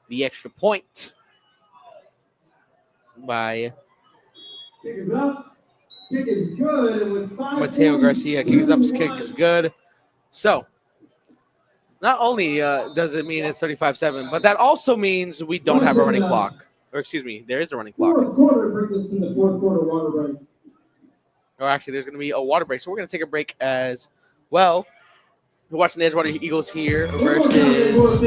the extra point by Mateo Garcia. Kick is up, his kick is good. So, not only does it mean it's 35-7, but that also means we don't have a running clock. Or excuse me, there is a running clock. Fourth quarter brings us to the 4th quarter water break. Or actually, there's going to be a water break. So we're going to take a break as well. We're watching the Edgewater Eagles here versus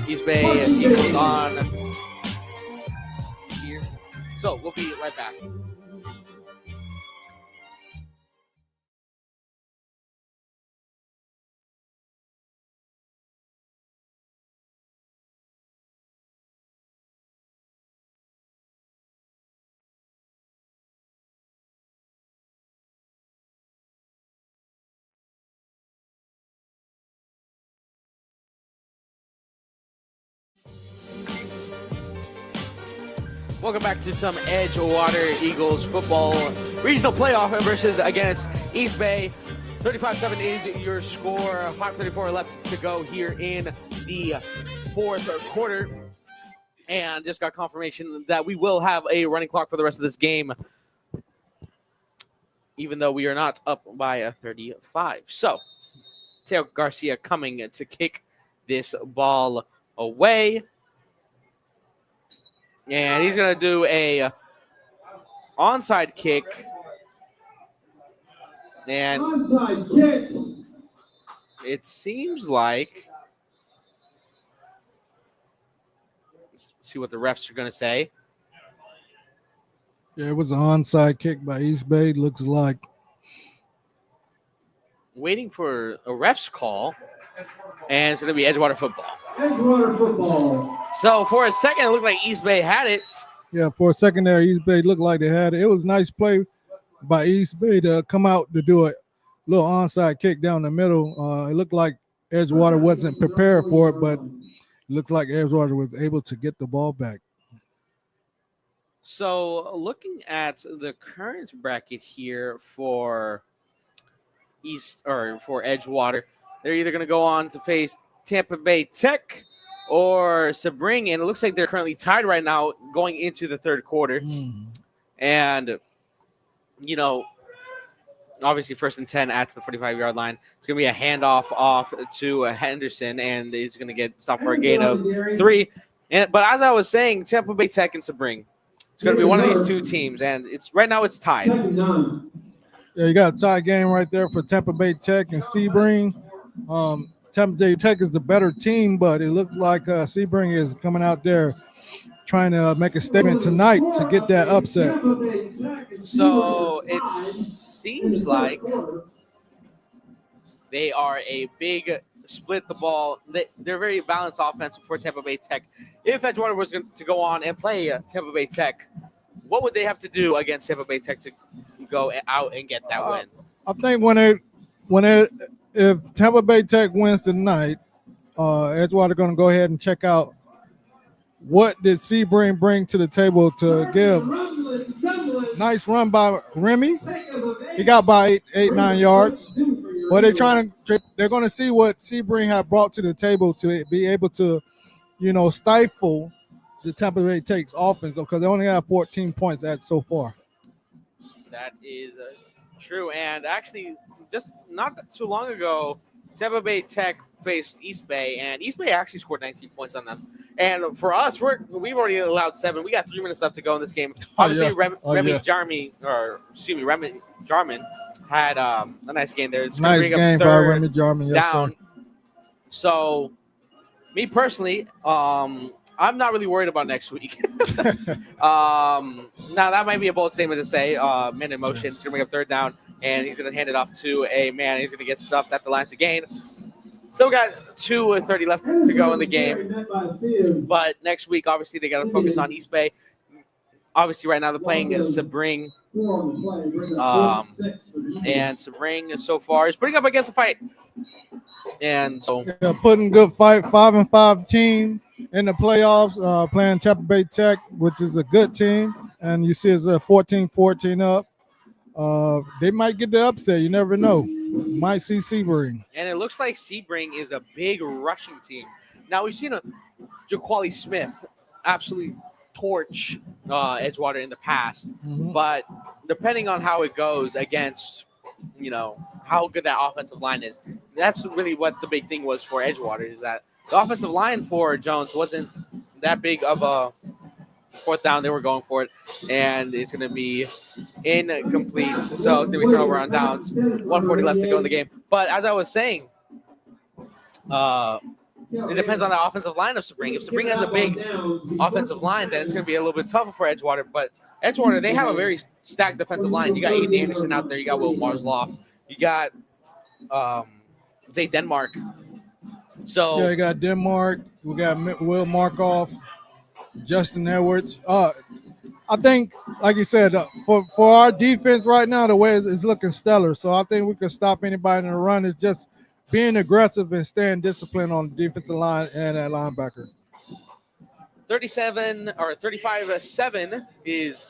East Bay Eagles on So we'll be right back. Welcome back to some Edgewater Eagles football regional playoff versus against East Bay. 35-7 is your score. 5:34 left to go here in the fourth quarter. And just got confirmation that we will have a running clock for the rest of this game, even though we are not up by a 35. So, Teo Garcia coming to kick this ball away. And he's going to do a onside kick. And Onside kick. it seems like, let's see what the refs are going to say. Yeah, it was an onside kick by East Bay. Looks like. Waiting for a ref's call. And it's going to be Edgewater football. Edgewater football. So for a second, it looked like East Bay had it. Yeah, for a second there, East Bay looked like they had it. It was a nice play by East Bay to come out to do a little onside kick down the middle. It looked like Edgewater wasn't prepared for it, but it looks like Edgewater was able to get the ball back. So looking at the current bracket here for Edgewater, they're either going to go on to face Tampa Bay Tech or Sebring, and it looks like they're currently tied right now going into the third quarter. And, you know, obviously 1st and 10 at the 45-yard line. It's going to be a handoff off to Henderson, and he's going to get stopped for a gain of 3. But as I was saying, Tampa Bay Tech and Sebring, it's going to be one of these two teams, and right now it's tied. Yeah, you got a tie game right there for Tampa Bay Tech and Sebring. Tampa Bay Tech is the better team, but it looked like Sebring is coming out there trying to make a statement tonight to get that upset. So it seems like they are a big split the ball. They're very balanced offense for Tampa Bay Tech. If Edgewater was going to go on and play Tampa Bay Tech, what would they have to do against Tampa Bay Tech to go out and get that win? I think if Tampa Bay Tech wins tonight, Edgewater going to go ahead and check out what did Sebring bring to the table to give. Nice run by Remy. He got by 8-9 yards. But they're going to see what Sebring have brought to the table to be able to, stifle the Tampa Bay Tech's offense because they only have 14 points so far. That is true. And actually, just not too long ago, Tampa Bay Tech faced East Bay, and East Bay actually scored 19 points on them. And for us, we've already allowed 7. We got 3 minutes left to go in this game. Obviously, Remy Jarman had a nice game there. It's nice game by Remy Jarman. Yes, down. Sir. So, me personally, I'm not really worried about next week. Now, that might be a bold statement to say. Man in motion, he's going to bring up 3rd down, and he's going to hand it off to a man. He's going to get stuffed at the line to gain. Still got 2:30 left to go in the game. But next week, obviously, they got to focus on East Bay. Obviously, right now, they're playing Sebring. And Sebring, so far, is putting up against a fight. And so putting good fight, 5-5 team in the playoffs, playing Tampa Bay Tech, which is a good team. And you see it's a 14-14 up. They might get the upset. You never know. You might see Sebring. And it looks like Sebring is a big rushing team. Now, we've seen Jaquali Smith absolutely torch Edgewater in the past. Mm-hmm. But depending on how it goes against, how good that offensive line is, that's really what the big thing was for Edgewater, is that the offensive line for Jones wasn't that big of a 4th down. They were going for it, and it's going to be incomplete. So it's going to be turnover on downs. 1:40 left to go in the game. But as I was saying, It depends on the offensive line of Spring. If Spring has a big offensive line, then it's going to be a little bit tougher for Edgewater. But Edgewater, they have a very stacked defensive line. You got Aiden Anderson out there. You got Will Marsloff. You got Zay Denmark. So Yeah, you got Denmark. We got Will Markoff, Justin Edwards. I think, like you said, for our defense right now, the way it's looking stellar. So I think we can stop anybody in the run. It's just being aggressive and staying disciplined on the defensive line and that linebacker. 35-7 is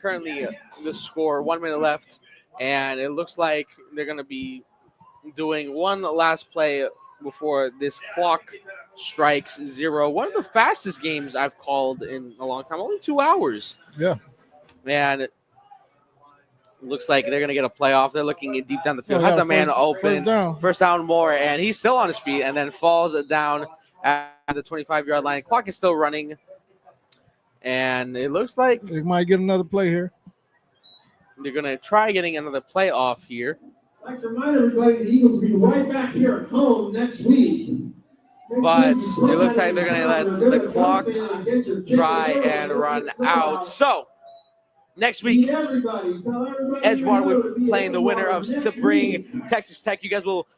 currently the score. 1 minute left, and it looks like they're going to be doing one last play before this clock strikes 0. One of the fastest games I've called in a long time. Only 2 hours. Yeah. And it looks like they're going to get a playoff. They're looking deep down the field. Has a man open. First down more, and he's still on his feet and then falls down at the 25-yard line. Clock is still running, and it looks like they might get another play here. They're going to try getting another play off here. I'd like to remind everybody the Eagles will be right back here at home next week. But it looks like they're going to let the clock try and run out. So, next week, Edgewater will be playing the winner of Spring, Texas Tech. You guys will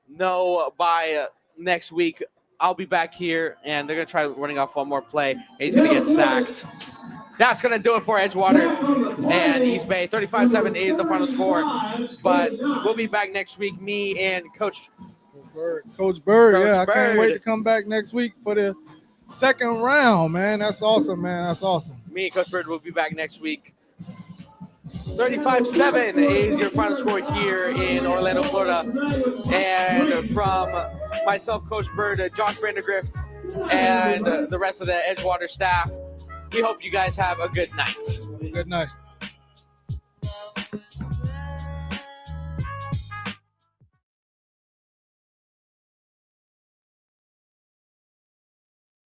know by next week. I'll be back here, and they're going to try running off one more play, and he's going to get sacked. That's going to do it for Edgewater and East Bay. 35-7 is the final score. But we'll be back next week, me and Coach Bird. I can't wait to come back next week for the second round, man. That's awesome, man. That's awesome. Me and Coach Bird will be back next week. 35-7 is your final score here in Orlando, Florida. And from myself, Coach Bird, Josh Vandergrift, and the rest of the Edgewater staff, we hope you guys have a good night. Good night.